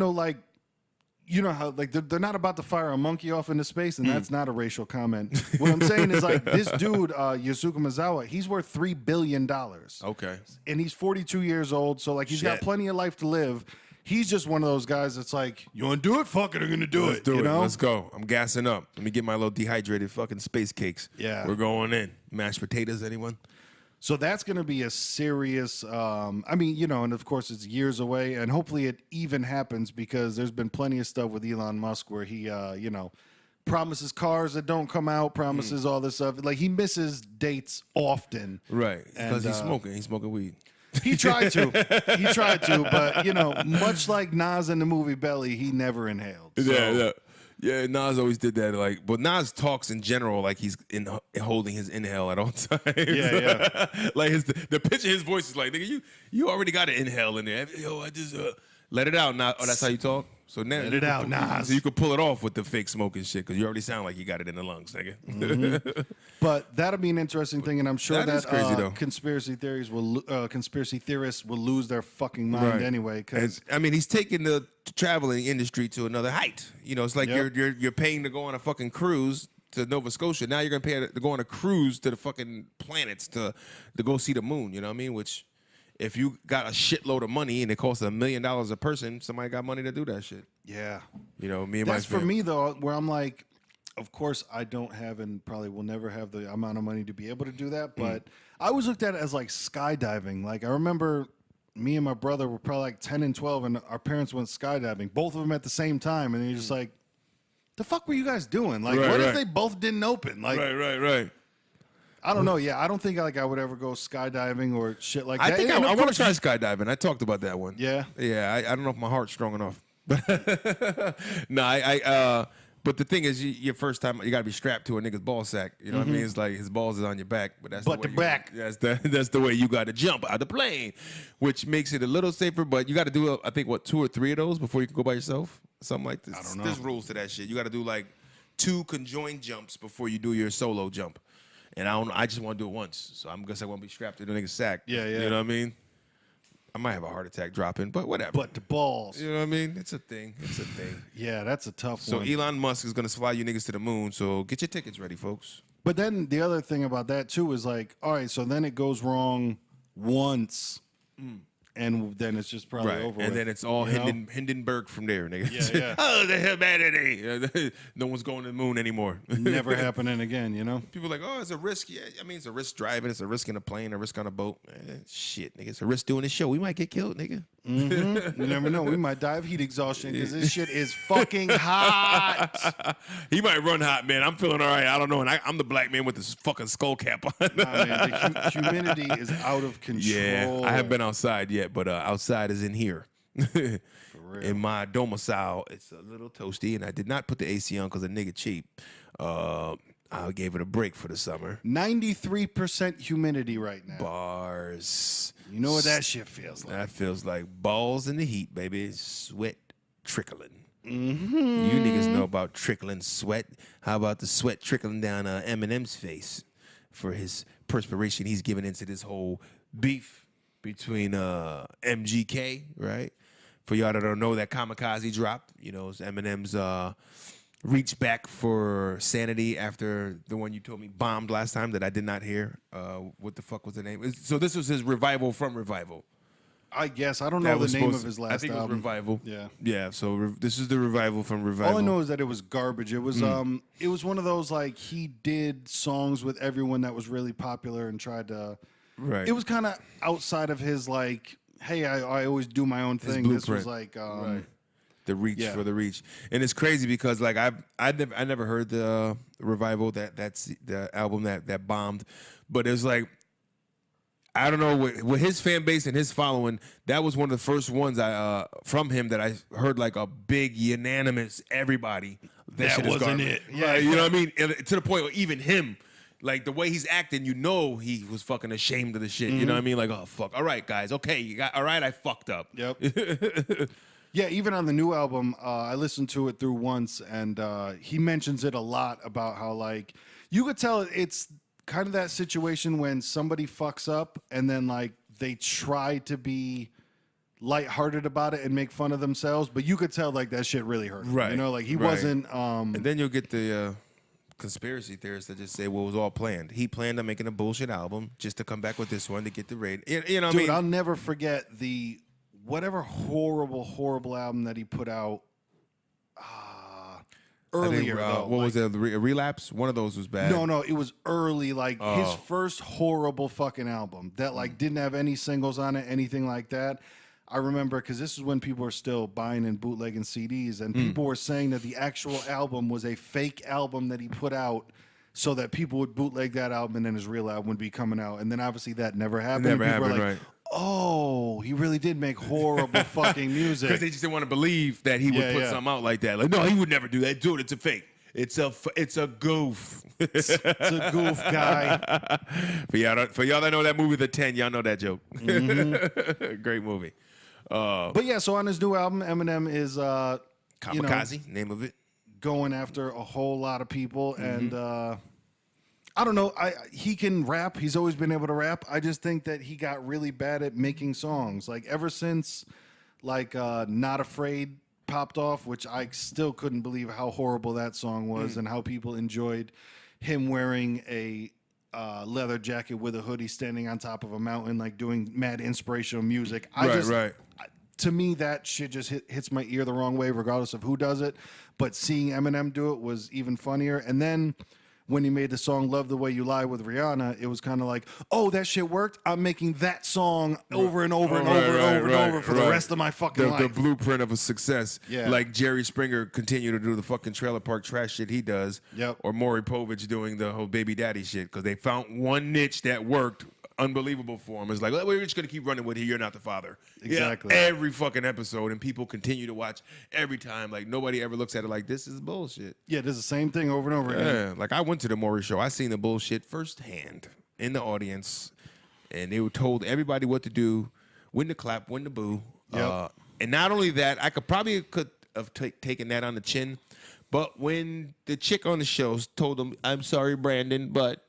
you know how like they're not about to fire a monkey off into space, and that's not a racial comment. What I'm saying is like this dude, Yasuka Maezawa, he's worth $3 billion. Okay. And he's 42 years old, so like he's got plenty of life to live. he's just one of those guys that's like, you want to do it? Fuck it, I'm gonna do Let's it. do you it. know? Let's go. I'm gassing up. Let me get my little dehydrated fucking space cakes. Yeah. We're going in. Mashed potatoes, anyone? So that's going to be a serious, I mean, you know, and of course it's years away, and hopefully it even happens because there's been plenty of stuff with Elon Musk where he, you know, promises cars that don't come out, promises all this stuff. Like he misses dates often. Right. Because And, he's smoking. He's smoking weed. He tried to. He tried to, but, you know, much like Nas in the movie Belly, he never inhaled. So, Yeah, Nas always did that. Like, but Nas talks in general like he's holding his inhale at all times. Yeah. Like the pitch of his voice is like, nigga, you already got an inhale in there. Yo, I just let it out. Now, oh, that's how you talk. So now Let it out, Nas. So you could pull it off with the fake smoking shit because you already sound like you got it in the lungs, nigga. But that'll be an interesting thing, and I'm sure That is crazy, though. conspiracy theorists will lose their fucking mind anyway. Because I mean, he's taking the traveling industry to another height. You know, it's like Yep. you're paying to go on a fucking cruise to Nova Scotia. Now you're gonna pay to go on a cruise to the fucking planets to go see the moon. You know what I mean? Which, if you got a shitload of money and it costs $1 million a person, somebody got money to do that shit. yeah, You know, me and that's my for me though, where I'm like, of course I don't have and probably will never have the amount of money to be able to do that. But I always looked at it as like skydiving. Like I remember me and my brother were probably like 10 and 12, and our parents went skydiving, both of them at the same time, and you're just like, the fuck were you guys doing? Like, Right, what if right. they both didn't open? Like, right. I don't know. Yeah, I don't think like I would ever go skydiving or shit like I that. think And I of want to course- try skydiving. I talked about that one. Yeah? Yeah. I don't know if my heart's strong enough. No, but the thing is, your first time, you got to be strapped to a nigga's ball sack. You know what I mean? It's like his balls is on your back, but that's Butt the to way back. That's the way you got to jump out the plane, which makes it a little safer. But you got to do, I think, 2 or 3 of those before you can go by yourself. Something like this. I don't know. There's rules to that shit. You got to do like 2 conjoined jumps before you do your solo jump. And I just want to do it once, so I guess I won't be strapped to the nigga's sack. Yeah. You know what I mean? I might have a heart attack dropping, but whatever. But the balls. You know what I mean? It's a thing. Yeah, that's a tough So one. Elon Musk is going to fly you niggas to the moon. So get your tickets ready, folks. But then the other thing about that too is like, all right, so then it goes wrong once, and then it's just probably over. And with, then it's all you know? Hindenburg from there, nigga. Yeah. Oh, the humanity. No one's going to the moon anymore. Never happening again. You know. People are like, oh, it's a risk. Yeah, I mean, it's a risk driving. It's a risk in a plane, a risk on a boat. Shit, nigga. It's a risk doing this show. We might get killed, nigga. You never know. We might die of heat exhaustion because this shit is fucking hot. He might run hot, man. I'm feeling all right. I don't know. And I'm the black man with this fucking skull cap on. Nah, man, the humidity is out of control. Yeah, I haven't been outside yet, but outside is in here. real. In my domicile, it's a little toasty, and I did not put the AC on because the nigga cheap. I gave it a break for the summer. 93% humidity right now. Bars. You know what that shit feels like. That feels like balls in the heat, baby. Sweat trickling. You niggas know about trickling sweat. How about the sweat trickling down Eminem's face for his perspiration he's giving into this whole beef between MGK, right? For y'all that don't know, that Kamikaze dropped. You know, it's Eminem's reach back for sanity after the one you told me bombed last time that I did not hear. What the fuck was the name? So this was his revival from Revival. I guess. I don't know the name of his last I think it was album. Revival. Yeah. Yeah, so this is the Revival from Revival. All I know is that it was garbage. It was it was one of those like he did songs with everyone that was really popular and tried to. Right. It was kind of outside of his like, hey, I always do my own thing. This was blueprint. like, The reach Yeah. for the reach, and it's crazy because like I never heard the Revival that's the album that bombed, but it's like I don't know with his fan base and his following, that was one of the first ones I from him that I heard like a big unanimous everybody That shit is wasn't garbage. it. Yeah, Right, you know what I mean, and to the point where even him. Like the way he's acting, you know he was fucking ashamed of the shit. You know what I mean? Like, oh fuck. All right, guys. Okay, all right. I fucked up. Yep. Yeah, even on the new album, I listened to it through once, and he mentions it a lot about how like you could tell it's kind of that situation when somebody fucks up and then like they try to be lighthearted about it and make fun of themselves, but you could tell like that shit really hurt him. Right, You know, like he right. wasn't. And then you'll get the conspiracy theorists that just say, well, it was all planned. He planned on making a bullshit album just to come back with this one to get the rating. You know what I Dude, mean? I'll never forget the whatever horrible album that he put out earlier. Though, what was it? A Relapse? One of those was bad. No, it was early. Like his first horrible fucking album that like didn't have any singles on it, anything like that. I remember because this is when people were still buying and bootlegging CDs, and people were saying that the actual album was a fake album that he put out so that people would bootleg that album and then his real album would be coming out. And then obviously that never happened. Never People were happened, like, right. oh, he really did make horrible fucking music. Because they just didn't want to believe that he would put something out like that. Like, no, he would never do that. Dude, it's a fake. It's a goof. It's a goof, guy. For y'all that know that movie, The 10, y'all know that joke. Mm-hmm. Great movie. But yeah, so on his new album, Eminem is Kamikaze, name of it. Going after a whole lot of people, and I don't know. He can rap. He's always been able to rap. I just think that he got really bad at making songs. Like ever since, like Not Afraid popped off, which I still couldn't believe how horrible that song was, and how people enjoyed him wearing a leather jacket with a hoodie, standing on top of a mountain, like doing mad inspirational music. To me, that shit just hits my ear the wrong way, regardless of who does it. But seeing Eminem do it was even funnier. And then when he made the song Love the Way You Lie with Rihanna, it was kind of like, oh, that shit worked. I'm making that song over and over and over for the rest of my fucking life. The blueprint of a success. Yeah. Like Jerry Springer continued to do the fucking trailer park trash shit he does. Yep. Or Maury Povich doing the whole baby daddy shit because they found one niche that worked. Unbelievable for him. It's like, well, we're just going to keep running with it. You're not the father. Exactly. Yeah, every fucking episode, and people continue to watch every time. Like, nobody ever looks at it like, this is bullshit. Yeah, there's the same thing over and over again. Yeah, like I went to the Maury show. I seen the bullshit firsthand in the audience, and they were told everybody what to do, when to clap, when to boo. Yep. And not only that, I could have taken that on the chin, but when the chick on the show told him, I'm sorry, Brandon, but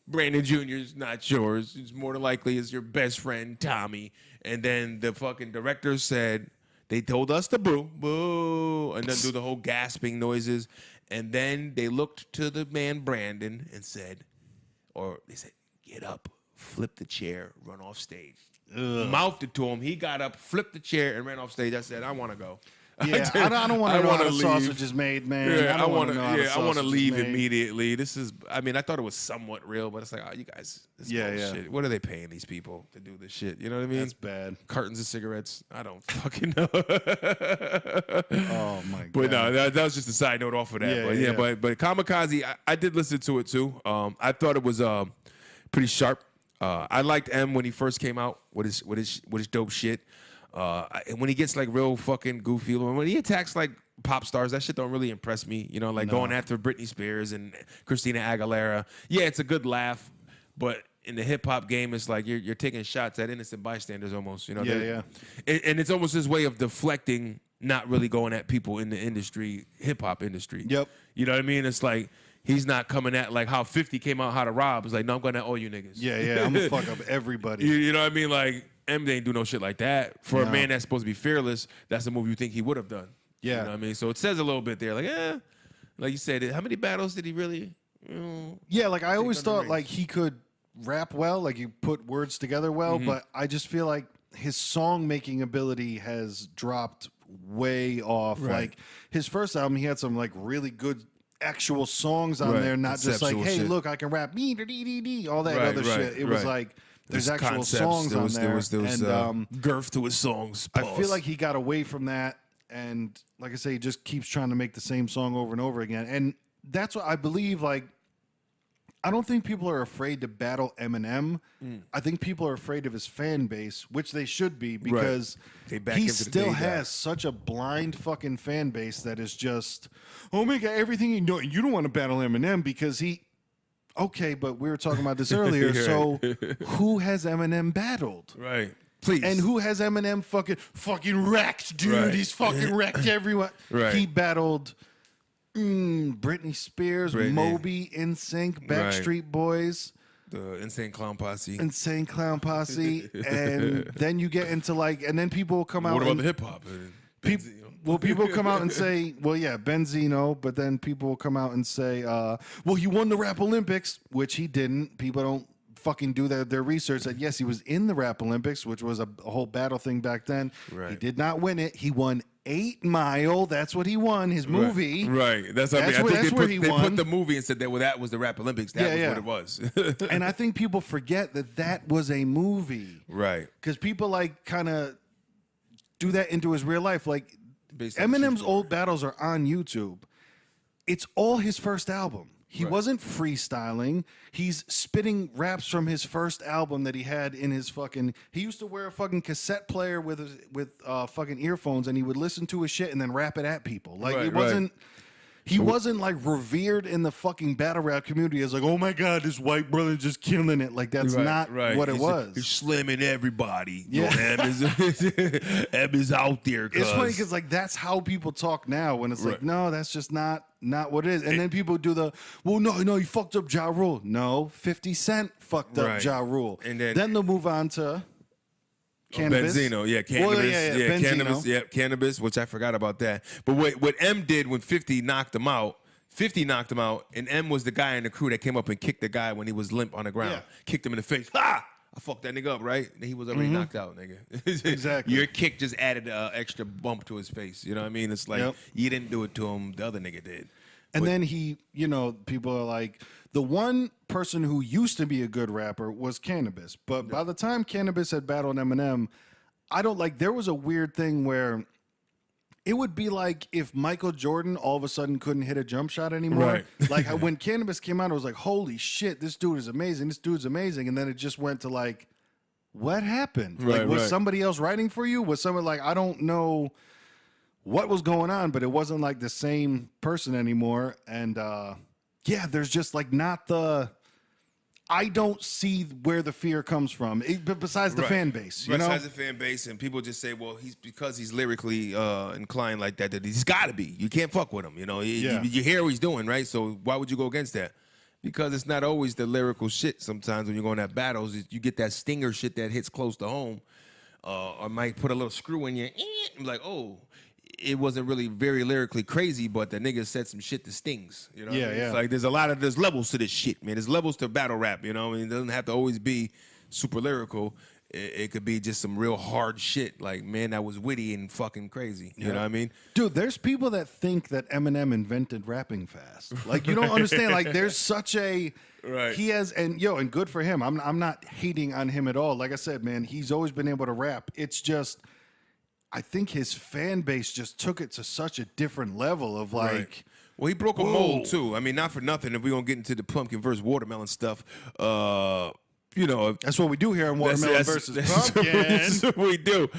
Brandon Jr. is not yours. It's more than likely is your best friend, Tommy. And then the fucking director said, they told us to boo, boo, and then do the whole gasping noises. And then they looked to the man, Brandon, and said, get up, flip the chair, run off stage. Mouthed it to him. He got up, flipped the chair, and ran off stage. I said, I want to go. Yeah, I don't want to know how the sausage is made, man. Yeah, I want to. Yeah, I want to leave immediately. This is. I mean, I thought it was somewhat real, but it's like, oh, you guys. This bullshit. Yeah. What are they paying these people to do this shit? You know what I mean? That's bad. Cartons of cigarettes. I don't fucking know. Oh my god. But no, that was just a side note off of that. Yeah, but Kamikaze, I did listen to it too. I thought it was pretty sharp. I liked M when he first came out with his dope shit. And when he gets like real fucking goofy, when he attacks like pop stars, that shit don't really impress me. You know, like going after Britney Spears and Christina Aguilera. Yeah, it's a good laugh, but in the hip hop game, it's like you're taking shots at innocent bystanders almost. You know, yeah. And it's almost his way of deflecting, not really going at people in the industry, hip hop industry. Yep. You know what I mean? It's like he's not coming at like how 50 came out how to rob. It's like, no, I'm going at all you niggas. Yeah, I'm gonna fuck up everybody. You know what I mean? Like M ain't do no shit like that. For a man that's supposed to be fearless, that's the move you think he would have done. Yeah. You know what I mean? So it says a little bit there, like, like you said, how many battles did he really? Yeah, like I always thought like he could rap well, like he put words together well, but I just feel like his song making ability has dropped way off. Right. Like his first album, he had some like really good actual songs on there, not just like, hey, look, I can rap, all that other shit. It was like there's actual concepts, songs on there. There was girth to his songs. I feel like he got away from that, and like I say, he just keeps trying to make the same song over and over again. And that's what I believe, like, I don't think people are afraid to battle Eminem. I think people are afraid of his fan base, which they should be, because he still has such a blind fucking fan base that is just, oh my God, everything you know. You don't want to battle Eminem because he... Okay, but we were talking about this earlier. So who has Eminem battled? Right. Please. And who has Eminem fucking wrecked, dude? Right. He's fucking wrecked everyone. Right. He battled... Britney Spears, Moby, NSYNC, Backstreet Boys, the Insane Clown Posse, and then you get into like, and then people will come out. What about the hip hop? People come out and say, well, yeah, Benzino, but then people will come out and say, well, he won the Rap Olympics, which he didn't. People don't fucking do their research that yes, he was in the Rap Olympics, which was a whole battle thing back then. Right. He did not win it. He won 8 Mile. That's what he won. His movie. Right. That's what I mean. I think they put the movie and said that that was the Rap Olympics. That was what it was. And I think people forget that was a movie. Right. Because people like kind of do that into his real life. Like Based on Eminem's true old battles are on YouTube. It's all his first album. He Right. wasn't freestyling. He's spitting raps from his first album that he had in his fucking. He used to wear a fucking cassette player with fucking earphones, and he would listen to his shit and then rap it at people. Like Right, it wasn't. He wasn't like revered in the fucking battle rap community as like, oh my god, this white brother just killing it. Like that's not what it was. He's slamming everybody. Yeah. Em is out there. It's funny because like that's how people talk now. When it's like, no, that's just not what it is. And then people do the, well, no, you fucked up Ja Rule. No, 50 Cent fucked up Ja Rule. And then they'll move on to Cannabis. Benzino, Cannabis. Well, Cannabis, Benzino. Cannabis, which I forgot about that. But what M did when 50 knocked him out, 50 knocked him out, and M was the guy in the crew that came up and kicked the guy when he was limp on the ground. Yeah. Kicked him in the face. Ha! I fucked that nigga up, right? And he was already knocked out, nigga. Exactly. Your kick just added an extra bump to his face. You know what I mean? It's like, you didn't do it to him, the other nigga did. And then he, people are like, the one person who used to be a good rapper was Cannabis. But by the time Cannabis had battled Eminem, there was a weird thing where it would be like if Michael Jordan all of a sudden couldn't hit a jump shot anymore. Right. Like when Cannabis came out, it was like, holy shit, this dude is amazing. This dude's amazing. And then it just went to like, what happened? Was somebody else writing for you? Was someone like, I don't know what was going on, but it wasn't like the same person anymore. And there's just like not the. I don't see where the fear comes from, besides the fan base. Besides the fan base, and people just say, well, he's lyrically inclined like that he's got to be. You can't fuck with him. You hear what he's doing, right? So why would you go against that? Because it's not always the lyrical shit. Sometimes when you're going at battles, you get that stinger shit that hits close to home, or might put a little screw in you. Like, oh, it wasn't really very lyrically crazy, but the nigga said some shit that stings. You know what I mean? It's like there's levels to this shit, man. There's levels to battle rap, you know? I mean, it doesn't have to always be super lyrical. It could be just some real hard shit, like, man, that was witty and fucking crazy. You know what I mean? Dude, there's people that think that Eminem invented rapping fast. Like, you don't understand. Like, there's such a... Right. He has, and good for him. I'm not hating on him at all. Like I said, man, he's always been able to rap. It's just... I think his fan base just took it to such a different level of like. Right. Well, he broke a mold too. I mean, not for nothing. If we're gonna get into the pumpkin versus watermelon stuff, that's what we do here on Watermelon versus Pumpkin. That's what we do,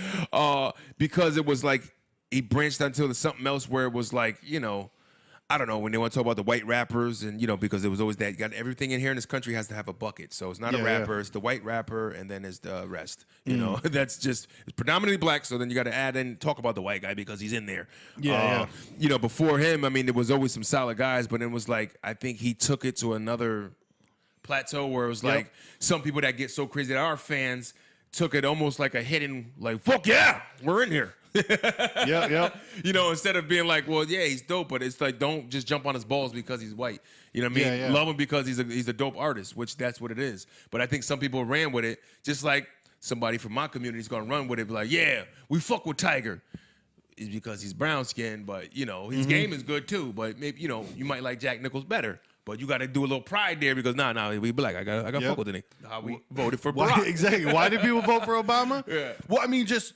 because it was like he branched out into something else where it was like, I don't know, when they want to talk about the white rappers and, because it was always that. You got everything in here in this country has to have a bucket. So it's not a rapper, it's the white rapper, and then it's the rest. You know, that's just, it's predominantly black. So then you got to add in, talk about the white guy because he's in there. Before him, I mean, there was always some solid guys, but it was like, I think he took it to another plateau where it was like some people that get so crazy that our fans took it almost like a hidden, like, fuck yeah, we're in here. Instead of being like, well, yeah, he's dope, but it's like, don't just jump on his balls because he's white. You know what I mean? Love him because he's a dope artist, which that's what it is. But I think some people ran with it, just like somebody from my community is gonna run with it, be like, yeah, we fuck with Tiger. It's because he's brown skinned, but his game is good too. But maybe you might like Jack Nichols better. But you got to do a little pride there because we black. I got fuck with the nigga. How we voted for Barack. Exactly. Why did people vote for Obama? Yeah. Well, I mean, just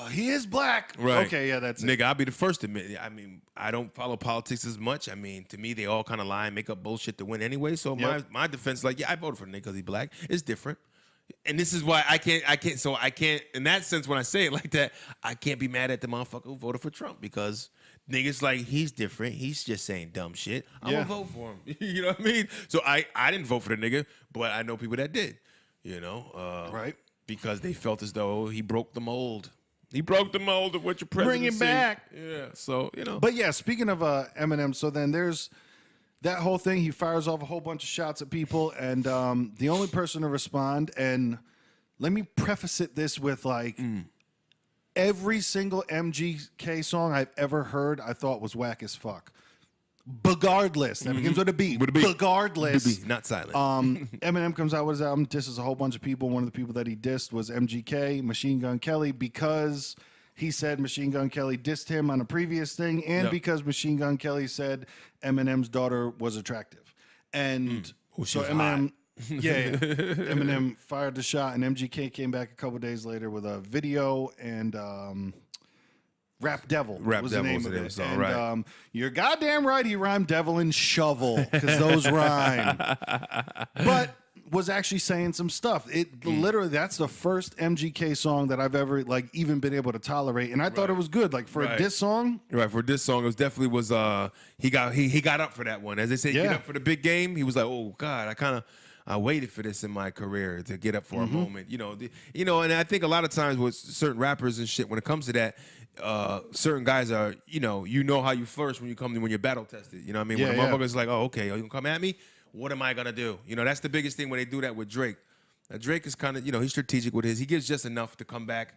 he is black. Right. Okay, yeah, that's it. Nigga, I'll be the first to admit. I mean, I don't follow politics as much. I mean, to me, they all kind of lie and make up bullshit to win anyway. So my defense, like, I voted for the nigga because he's black. It's different. And this is why I can't, in that sense, when I say it like that, I can't be mad at the motherfucker who voted for Trump because niggas like, he's different. He's just saying dumb shit. I'm going to vote for him. You know what I mean? So I didn't vote for the nigga, but I know people that did, right. Because they felt as though he broke the mold. He broke the mold of what your presidency. Bring him back. Yeah, so, But yeah, speaking of Eminem, so then there's that whole thing. He fires off a whole bunch of shots at people, and the only person to respond, and let me preface this with like, every single MGK song I've ever heard, I thought was whack as fuck. Regardless. That begins with a B. Regardless. B, not silent. Eminem comes out with his album, disses a whole bunch of people. One of the people that he dissed was MGK, Machine Gun Kelly, because he said Machine Gun Kelly dissed him on a previous thing, and because Machine Gun Kelly said Eminem's daughter was attractive. And so Eminem... Eminem fired the shot, and MGK came back a couple days later with a video and Rap Devil was the name of it. And right. You're goddamn right, he rhymed devil and shovel, because those rhyme. But was actually saying some stuff. It literally, that's the first MGK song that I've ever even been able to tolerate, and I thought it was good. Like for a diss song, for this song, it was definitely was he got up for that one. As they say, get up for the big game. He was like, oh God, I waited for this in my career to get up for a moment, and I think a lot of times with certain rappers and shit, when it comes to that, certain guys are, you know how you flourish when you're battle tested. You know what I mean? When a motherfucker's like, oh, okay, you gonna come at me? What am I gonna do? That's the biggest thing when they do that with Drake. Drake is kind of, he's strategic with his. He gives just enough to come back,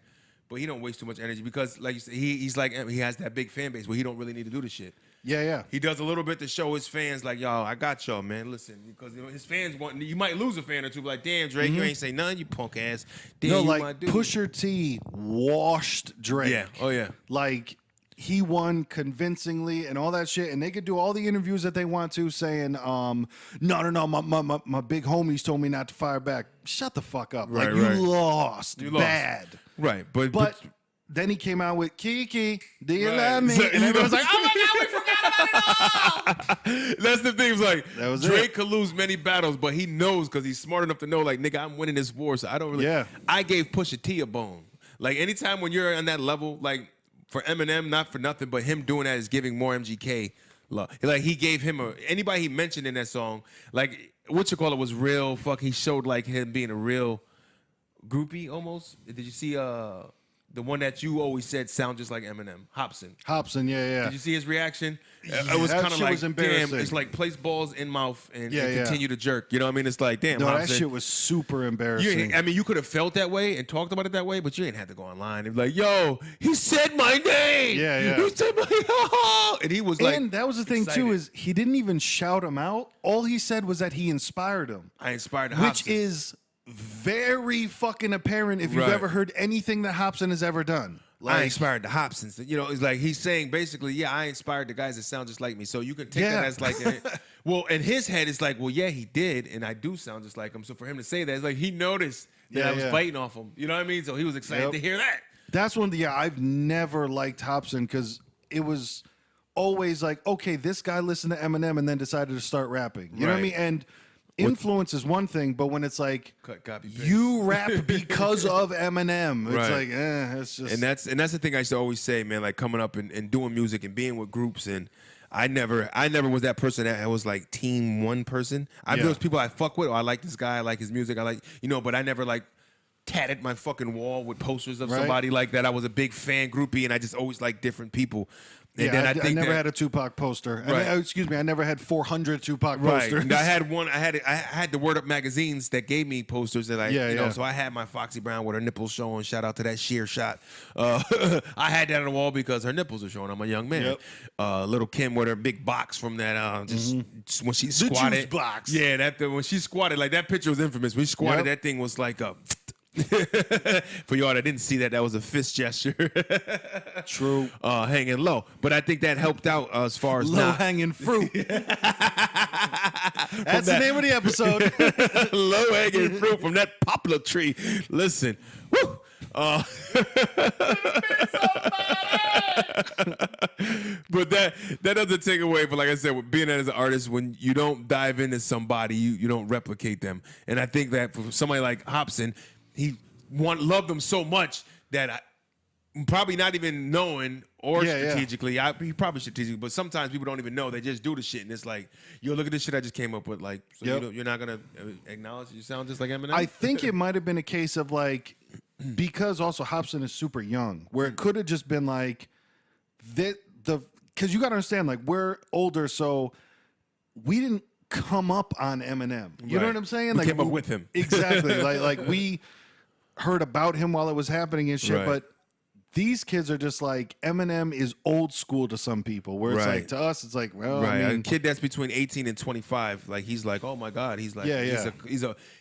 but he don't waste too much energy because, like you said, he's like, he has that big fan base where he don't really need to do the shit. Yeah. He does a little bit to show his fans, like, y'all, I got y'all, man. Listen, because his fans you might lose a fan or two, like, damn, Drake, you ain't say nothing, you punk ass. Damn, no, you like my dude. Pusha T washed Drake. Yeah. Oh yeah. Like he won convincingly and all that shit, and they could do all the interviews that they want to, saying, no, my big homies told me not to fire back. Shut the fuck up. Right, like you lost bad. Right, but then he came out with Kiki, do you love me? And everyone's like, oh my God, we forgot about it all. That's the thing. It's like Drake it. could lose many battles, but he knows because he's smart enough to know, like, nigga, I'm winning this war, so I don't really. Yeah. I gave Pusha T a bone. Like, anytime when you're on that level, like, for Eminem, not for nothing, but him doing that is giving more MGK love. Like, he gave him anybody he mentioned in that song, like, was real. He showed, like, him being a real groupie almost. Did you see the one that you always said sound just like Eminem, Hobson, yeah. Did you see his reaction? Yeah, it was kind of like, damn, it's like place balls in mouth and continue to jerk. You know what I mean? It's like, damn, no, Hobson. that shit was super embarrassing. You could have felt that way and talked about it that way, but you ain't had to go online and be like, yo, he said my name. Yeah. He said my name. And he was like, and that was the thing excited. too, is he didn't even shout him out. All he said was that he inspired him. I inspired Hobson. Which is very fucking apparent if you've ever heard anything that Hobson has ever done. I inspired the Hobsons. It's like he's saying basically, I inspired the guys that sound just like me. So you can take that as like, well, in his head, it's like, well, yeah, he did, and I do sound just like him. So for him to say that, it's like he noticed that I was biting off him. You know what I mean? So he was excited to hear that. That's one. I've never liked Hobson because it was always like, okay, this guy listened to Eminem and then decided to start rapping. You know what I mean? And influence is one thing, but when it's like you rap because of Eminem, it's like, it's just. And that's the thing I used to always say, man. Like coming up and doing music and being with groups, and I never was that person that was like team one person. There was people I fuck with. I like this guy. I like his music. I like but I never like tatted my fucking wall with posters of somebody like that. I was a big fan groupie, and I just always liked different people. And then I never had a Tupac poster. Excuse me, I never had 400 Tupac posters. And I had one. I had the Word Up magazines that gave me posters that So I had my Foxy Brown with her nipples showing. Shout out to that sheer shot. I had that on the wall because her nipples are showing. I'm a young man. Little Kim with her big box from that. When she squatted. The juice box. Yeah, when she squatted, like that picture was infamous. When she squatted, that thing was like a. For y'all that didn't see that was a fist gesture. True. Hanging low. But I think that helped out as far as low-hanging fruit. That's the name of the episode. Low-hanging fruit from that poplar tree. Listen. Woo! But that doesn't take away. But like I said, with being as an artist, when you don't dive into somebody, you don't replicate them. And I think that for somebody like Hobson, he loved them so much that probably not even knowing or strategically. He probably strategically, but sometimes people don't even know. They just do the shit, and it's like, yo, look at this shit I just came up with. Like, so you're not gonna acknowledge you sound just like Eminem. I think it might have been a case of like, because also Hobson is super young, where it could have just been like because you got to understand, like, we're older, so we didn't come up on Eminem. You know what I'm saying? We like came up with him. Exactly. like we heard about him while it was happening and shit, but these kids are just like Eminem is old school to some people. Where it's Right. like to us, it's like, well, Right, I mean, a kid that's between 18 and 25, like he's like, oh my god, he's like, Yeah,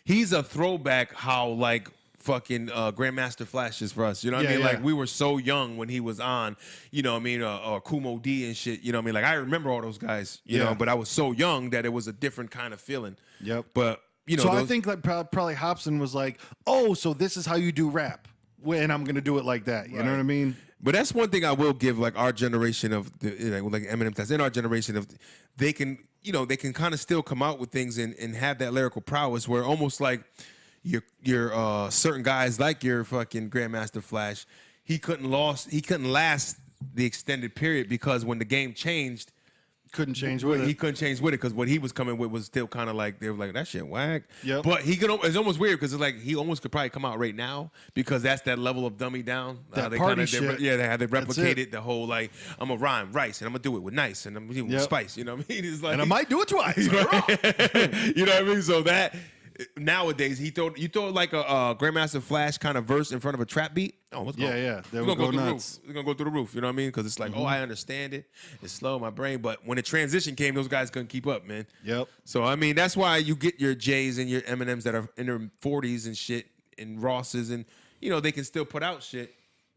he's a throwback. How like fucking Grandmaster Flash is for us, you know what I Yeah, mean? yeah. Like we were so young when he was on, you know what I mean, or Kumo D and shit, you know what I mean? Like I remember all those guys, you Yeah. know, but I was so young that it was a different kind of feeling. Yep. But you know, so I those- think like probably Hobson was like, oh, so this is how you do rap, and I'm gonna do it like that. You know what I mean? But that's one thing I will give like our generation of like Eminem that's in our generation of they can kind of still come out with things and have that lyrical prowess where almost like your certain guys like your fucking Grandmaster Flash, he couldn't last the extended period because when the game changed, Couldn't change with he it. couldn't change with it because what he was coming with was still kind of like they were like that shit whack. Yep. But he could. It's almost weird because it's like he almost could probably come out right now because that's that level of dummy down. That They party kinda- shit. Yeah, they had they That's replicated it. the whole like I'm gonna rhyme rice and I'm gonna do it with nice and I'm gonna do it with Yep. spice. You know what I mean? It's like And I might do it twice. you know what I mean? So that nowadays you throw like a Grandmaster Flash kind of verse in front of a trap beat. Oh, let's go. Yeah, they We're would gonna go go through the nuts. roof. We're gonna go through the roof. You know what I mean? Because it's like, oh, I understand it. It's slow in my brain, but when the transition came, those guys couldn't keep up, man. Yep. So I mean, that's why you get your Jays and your Eminems that are in their 40s and shit, and Rosses, and you know they can still put out shit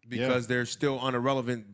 because they're still on a relevant,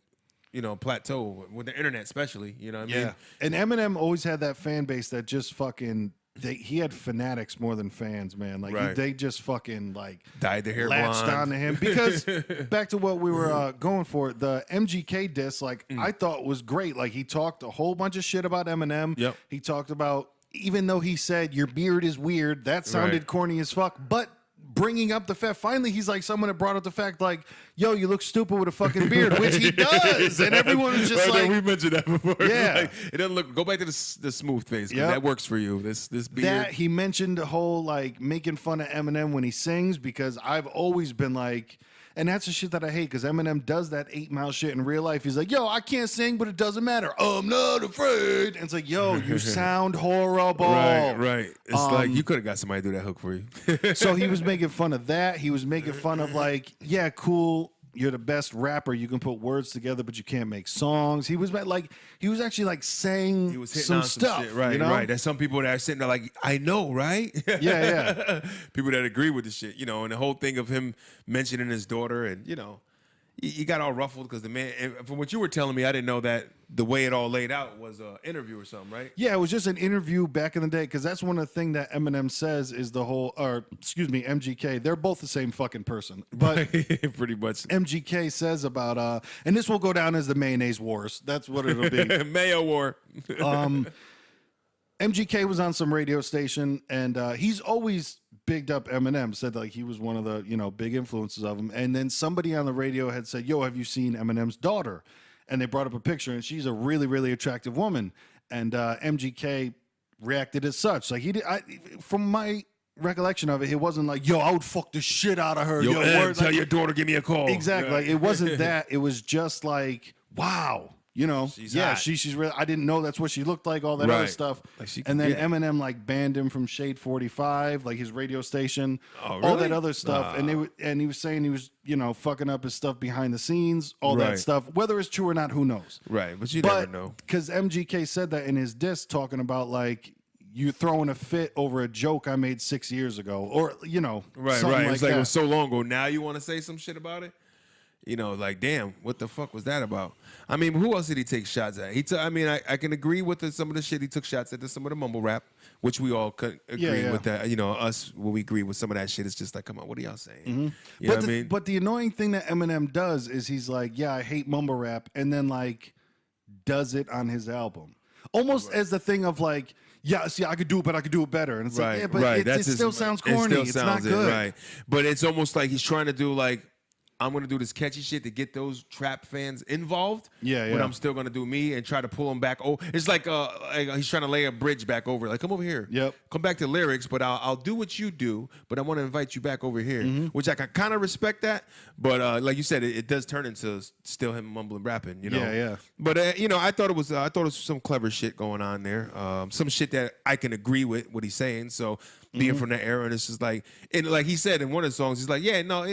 plateau with the internet, especially. You know what I mean? And Eminem always had that fan base that just fucking. He had fanatics more than fans, man. Like Right. they just fucking like Dyed their hair latched blonde. onto him because back to what we were going for, the MGK diss, like I thought was great. Like he talked a whole bunch of shit about Eminem. Yep. He talked about, even though he said your beard is weird, that sounded Right. corny as fuck, but bringing up the fact, finally he's like someone that brought up the fact like, yo, you look stupid with a fucking beard, which he does, and everyone was just Right, like, we mentioned that before. Yeah. Like, it doesn't look. Go back to the smooth face. 'Cause Yep. that works for you. This beard. that. He mentioned the whole like making fun of Eminem when he sings, because I've always been like, and that's the shit that I hate, because Eminem does that 8 Mile shit in real life. He's like, yo, I can't sing, but it doesn't matter. I'm not afraid. And it's like, yo, you sound horrible. Right. It's like you could have got somebody to do that hook for you. So he was making fun of that. He was making fun of like, yeah, cool, you're the best rapper. You can put words together, but you can't make songs. He was actually like saying He was hitting some on stuff, shit. Right, you know? right. There's some people that are sitting there like, I know, right? Yeah. People that agree with the shit, and the whole thing of him mentioning his daughter, and you got all ruffled because the man. And from what you were telling me, I didn't know that the way it all laid out was an interview or something, right? Yeah, it was just an interview back in the day, because that's one of the things that Eminem says is MGK. They're both the same fucking person, but Pretty much. MGK says about and this will go down as the mayonnaise wars. That's what it'll be. Mayo War. MGK was on some radio station, and he's always bigged up Eminem, said like he was one of the big influences of him. And then somebody on the radio had said, yo, have you seen Eminem's daughter? And they brought up a picture, and she's a really, really attractive woman. And MGK reacted as such. Like from my recollection of it, it wasn't like, yo, I would fuck the shit out of her. Yo, word, tell like, your daughter, give me a call. exactly. Yeah. Like, it wasn't that. It was just like, wow. She's Yeah, hot. she's really. I didn't know that's what she looked like. All that other Right. stuff, Like she and could then get- Eminem like banned him from Shade 45, like his radio station. Oh, All really? that other stuff, and he was saying he was fucking up his stuff behind the scenes, all that Right. stuff. Whether it's true or not, who knows? Right, but you never know. Because MGK said that in his diss, talking about like you throwing a fit over a joke I made 6 years ago, or Right, something right. Like It's like that. it was so long ago. Now you want to say some shit about it? Like, damn, what the fuck was that about? I mean, who else did he take shots at? I can agree with some of the shit he took shots at, some of the mumble rap, which we all could agree Yeah. with that. Us, when we agree with some of that shit, it's just like, come on, what are y'all saying? You know But what I the, mean? but the annoying thing that Eminem does is he's like, yeah, I hate mumble rap, and then like does it on his album, almost as the thing of like, yeah, see, I could do it, but I could do it better, and it's like, yeah, but it still sounds corny. It's not good. Right. But it's almost like he's trying to do like, I'm going to do this catchy shit to get those trap fans involved. Yeah, But yeah. I'm still going to do me and try to pull them back. Oh, it's like he's trying to lay a bridge back over. Like, come over here. Yep. Come back to lyrics, but I'll do what you do, but I want to invite you back over here, which I kind of respect that. But like you said, it does turn into still him mumbling rapping, Yeah. But I thought it was some clever shit going on there. Some shit that I can agree with what he's saying. So being from that era, and it's just like, and like he said in one of the songs, he's like, yeah, no,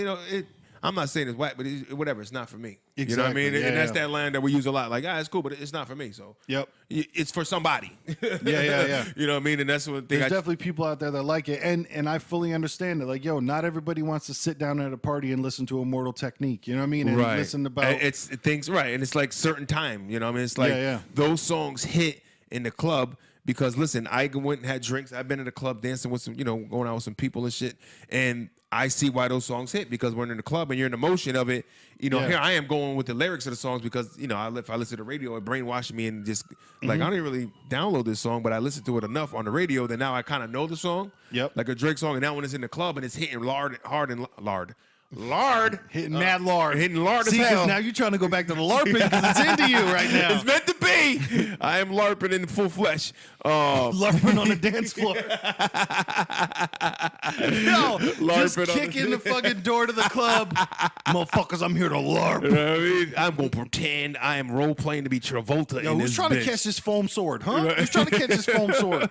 I'm not saying it's whack, but whatever. It's not for me. Exactly. You know what I mean? Yeah, and that's that line that we use a lot. Like, it's cool, but it's not for me. So Yep. It's for somebody. Yeah. You know what I mean? And that's what There's definitely people out there that like it, and I fully understand it. Like, yo, not everybody wants to sit down at a party and listen to Immortal Technique. You know what I mean? And listen about it's things right, and it's like certain time. You know what I mean? It's like those songs hit in the club. Because listen, I went and had drinks. I've been in the club dancing with some, going out with some people and shit. And I see why those songs hit because when you're in the club and you're in the motion of it, here I am going with the lyrics of the songs because, if I listen to the radio, it brainwashed me and just like, I didn't really download this song, but I listened to it enough on the radio that now I kind of know the song. Yep. Like a Drake song. And now when it's in the club and it's hitting lard. Hitting mad lard. Hitting lard See, as hell. now you're trying to go back to the LARPing because it's into you right now. It's meant to be. I am LARPing in full flesh. LARPing on the dance floor. Yo, just kicking the fucking door to the club. Motherfuckers, I'm here to LARP. You know what I mean? I'm going to pretend I am role-playing to be Travolta. Yo, who's trying to catch this foam sword, huh? Who's trying to catch this foam sword?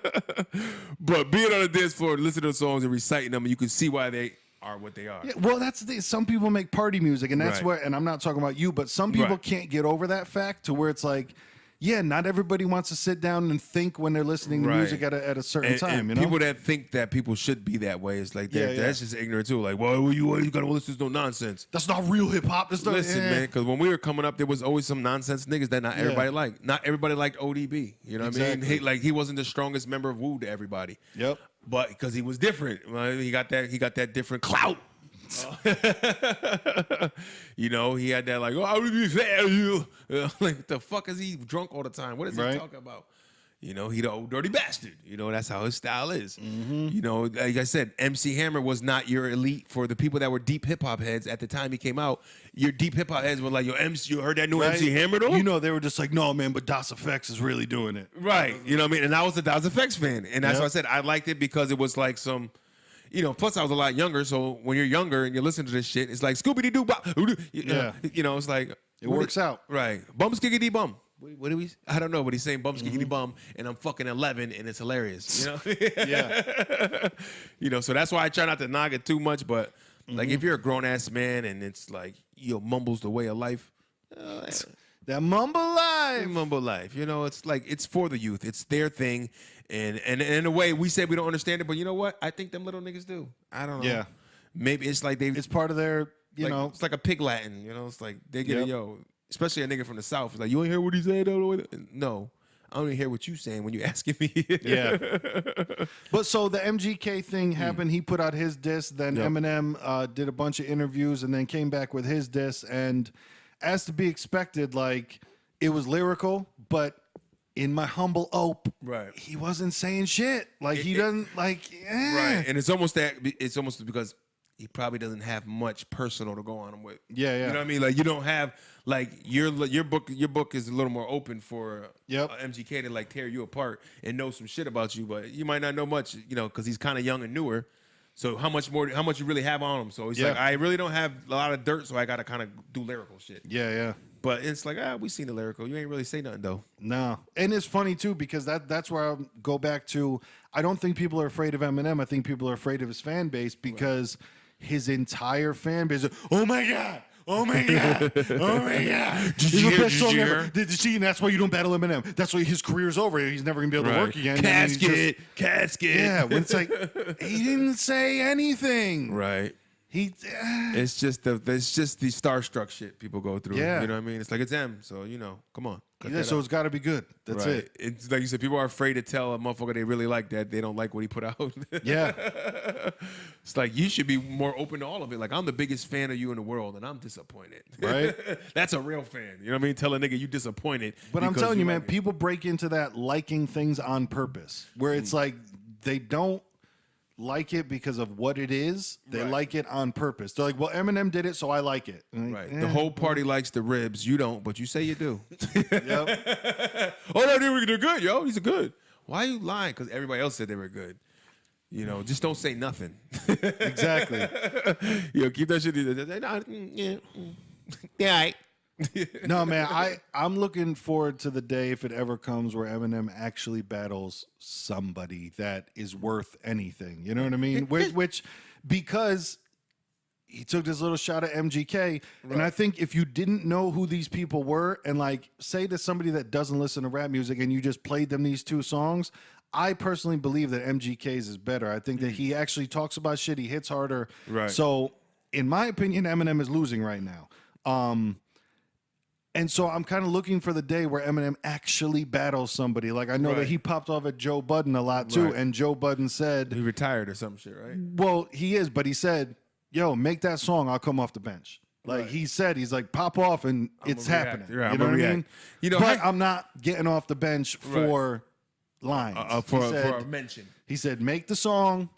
But being on the dance floor, listening to the songs and reciting them, you can see why they are what they are. Yeah, well, that's the thing. Some people make party music, and that's where, and I'm not talking about you, but some people can't get over that fact to where it's like, yeah, not everybody wants to sit down and think when they're listening to music at a certain time. And people that think that people should be that way, it's like that's just ignorant too. Like, well, you gotta listen to no nonsense. That's not real hip hop. Listen, man, because when we were coming up, there was always some nonsense niggas that not everybody liked. Not everybody liked ODB. You know what I mean? He wasn't the strongest member of Wu to everybody. Yep. But because he was different, he got that different clout. He had that like, I would be fair you. Like, the fuck is he drunk all the time? What is he talking about? He the old dirty bastard. That's how his style is. Like I said, MC Hammer was not your elite for the people that were deep hip hop heads at the time he came out. Your deep hip hop heads were like, yo, MC, you heard that new MC Hammer though? They were just like, no, man, but Das EFX is really doing it. Right. You know what I mean? And I was a Das EFX fan. And that's why I said I liked it because it was like some, plus I was a lot younger. So when you're younger and you listen to this shit, it's like Scooby-Doo bop. It's like. It works out. Right. Bum skiggity bum. What do we? I don't know, but he's saying bum skiggity bum, and I'm fucking 11, and it's hilarious. Yeah. So that's why I try not to knock it too much. But like, if you're a grown ass man and it's like mumbles the way of life, that mumble life. It's like it's for the youth. It's their thing, and in a way we say we don't understand it, but you know what? I think them little niggas do. I don't know. Yeah. Maybe it's like it's part of their. It's like a pig Latin. It's like they get especially a nigga from the South. It's like, you ain't hear what he said? No, I don't even hear what you saying when you asking me. Yeah. But so the MGK thing happened. He put out his diss. Then Eminem did a bunch of interviews and then came back with his diss. And as to be expected, like, it was lyrical, but in my humble he wasn't saying shit. Like, he doesn't like. Right. And it's almost because he probably doesn't have much personal to go on him with. Yeah. You know what I mean? Like, you don't have like your book is a little more open for MGK to like tear you apart and know some shit about you, but you might not know much, because he's kind of young and newer. So how much you really have on him? So he's like, I really don't have a lot of dirt, so I got to kind of do lyrical shit. Yeah. But it's like, we seen the lyrical. You ain't really say nothing though. No. And it's funny too, because that's where I go back to. I don't think people are afraid of Eminem. I think people are afraid of his fan base because his entire fan base is, oh my God. Oh my God! Oh my God! Did you hear? And that's why you don't battle Eminem. That's why his career's over. He's never gonna be able to work again. Casket. Yeah, when it's like he didn't say anything. Right. It's just the starstruck shit people go through. Yeah. You know what I mean? It's like, it's M, so come on. So it's got to be good. That's it. It's like you said, people are afraid to tell a motherfucker they really like that they don't like what he put out. Yeah. It's like, you should be more open to all of it. Like, I'm the biggest fan of you in the world, and I'm disappointed. Right. That's a real fan. You know what I mean? Tell a nigga you disappointed. But I'm telling you, man, people break into that liking things on purpose, where it's like they don't like it because of what it is. They like it on purpose. They're like, well, Eminem did it, so I like it. Right. The whole party likes the ribs. You don't, but you say you do. Yep. Oh, no, they're good, yo. These are good. Why are you lying? Because everybody else said they were good. Just don't say nothing. Exactly. Keep that shit. Yeah, all right. No, man, I'm looking forward to the day, if it ever comes, where Eminem actually battles somebody that is worth anything. You know what I mean? Which because he took this little shot at MGK. And I think if you didn't know who these people were, and like say to somebody that doesn't listen to rap music and you just played them these two songs, I personally believe that MGK's is better. I think that he actually talks about shit. He hits harder. Right. So in my opinion, Eminem is losing right now. And so I'm kind of looking for the day where Eminem actually battles somebody. Like I know that he popped off at Joe Budden a lot too, and Joe Budden said he retired or some shit, right? Well, he is, but he said, "Yo, make that song. I'll come off the bench." Like he said, he's like, "Pop off, and it's happening." Right, you know what I mean? You know, but I'm not getting off the bench for lines. For a mention. He said, "Make the song."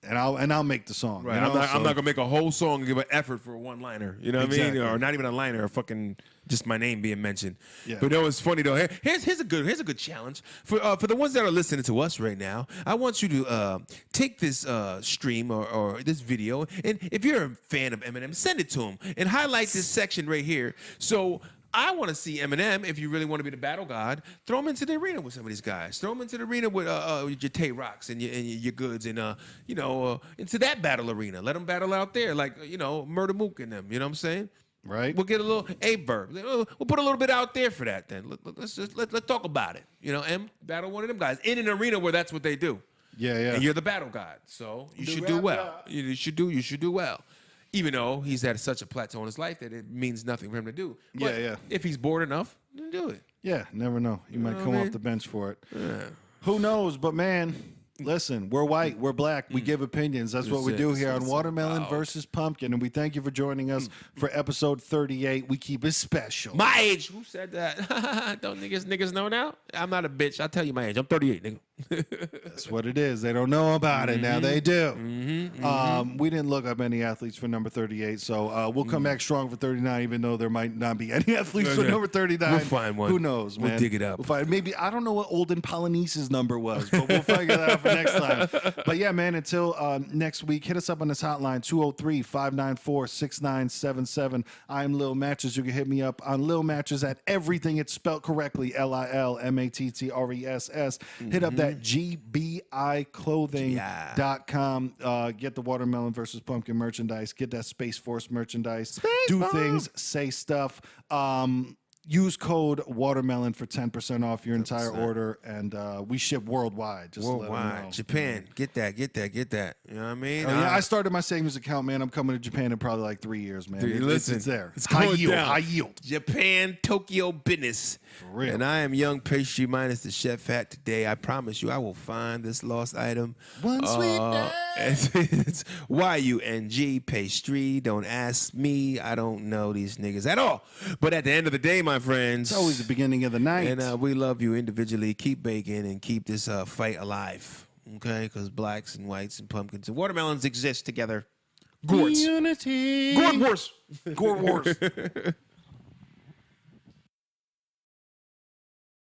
And I'll make the song. Right. You know? I'm not gonna make a whole song and give an effort for a one liner. You know what I mean? Or not even a liner, or fucking just my name being mentioned. Yeah. But that was funny though. Here's a good challenge for the ones that are listening to us right now. I want you to take this stream or this video, and if you're a fan of Eminem, send it to him and highlight this section right here. So I want to see Eminem, if you really want to be the battle god, throw him into the arena with some of these guys. Throw him into the arena with your Tay Rocks and your goods and, into that battle arena. Let them battle out there like, Murder Mook and them. You know what I'm saying? Right. We'll get a little A-verb. We'll put a little bit out there for that then. Let's talk about it. M, battle one of them guys in an arena where that's what they do. Yeah. And you're the battle god, so you should do well. You should do well. Even though he's at such a plateau in his life that it means nothing for him to do. But if he's bored enough, then do it. Yeah, never know. You might come off the bench for it. Yeah. Who knows? But man, listen, we're white, we're black, we give opinions. That's what we do here on Watermelon versus Pumpkin. And we thank you for joining us for episode 38. We keep it special. My age. Who said that? Don't niggas know now? I'm not a bitch. I'll tell you my age. I'm 38, nigga. That's what it is. They don't know about it. Now they do. We didn't look up any athletes for number 38, so we'll come back strong for 39, even though there might not be any athletes for number 39. We'll find one. Who knows, man? We'll dig it up. We'll find, maybe, I don't know what Olden Polonice's number was, but we'll figure that out for next time. But yeah, man, until next week, hit us up on this hotline, 203-594-6977. I'm Lil Matches. You can hit me up on Lil Matches at everything. It's spelled correctly, LILMATTRESS. Hit up that GBIclothing.com. Get the Watermelon versus Pumpkin merchandise. Get that Space Force merchandise. Do things, say stuff. Use code Watermelon for 10% off your entire order, and we ship worldwide. Just worldwide, Japan, get that. You know what I mean? I started my savings account, man. I'm coming to Japan in probably like 3 years, man. It's there. It's high down. yield. Japan, Tokyo business. For real. And I am Young Pastry minus the chef hat today. I promise you, I will find this lost item. One sweet day. It's YUNG Pastry. Don't ask me. I don't know these niggas at all. But at the end of the day, my friends, it's always the beginning of the night. And we love you individually. Keep baking and keep this fight alive. Okay? Because blacks and whites and pumpkins and watermelons exist together. Gourds. Unity. Gourd wars. Gourd wars.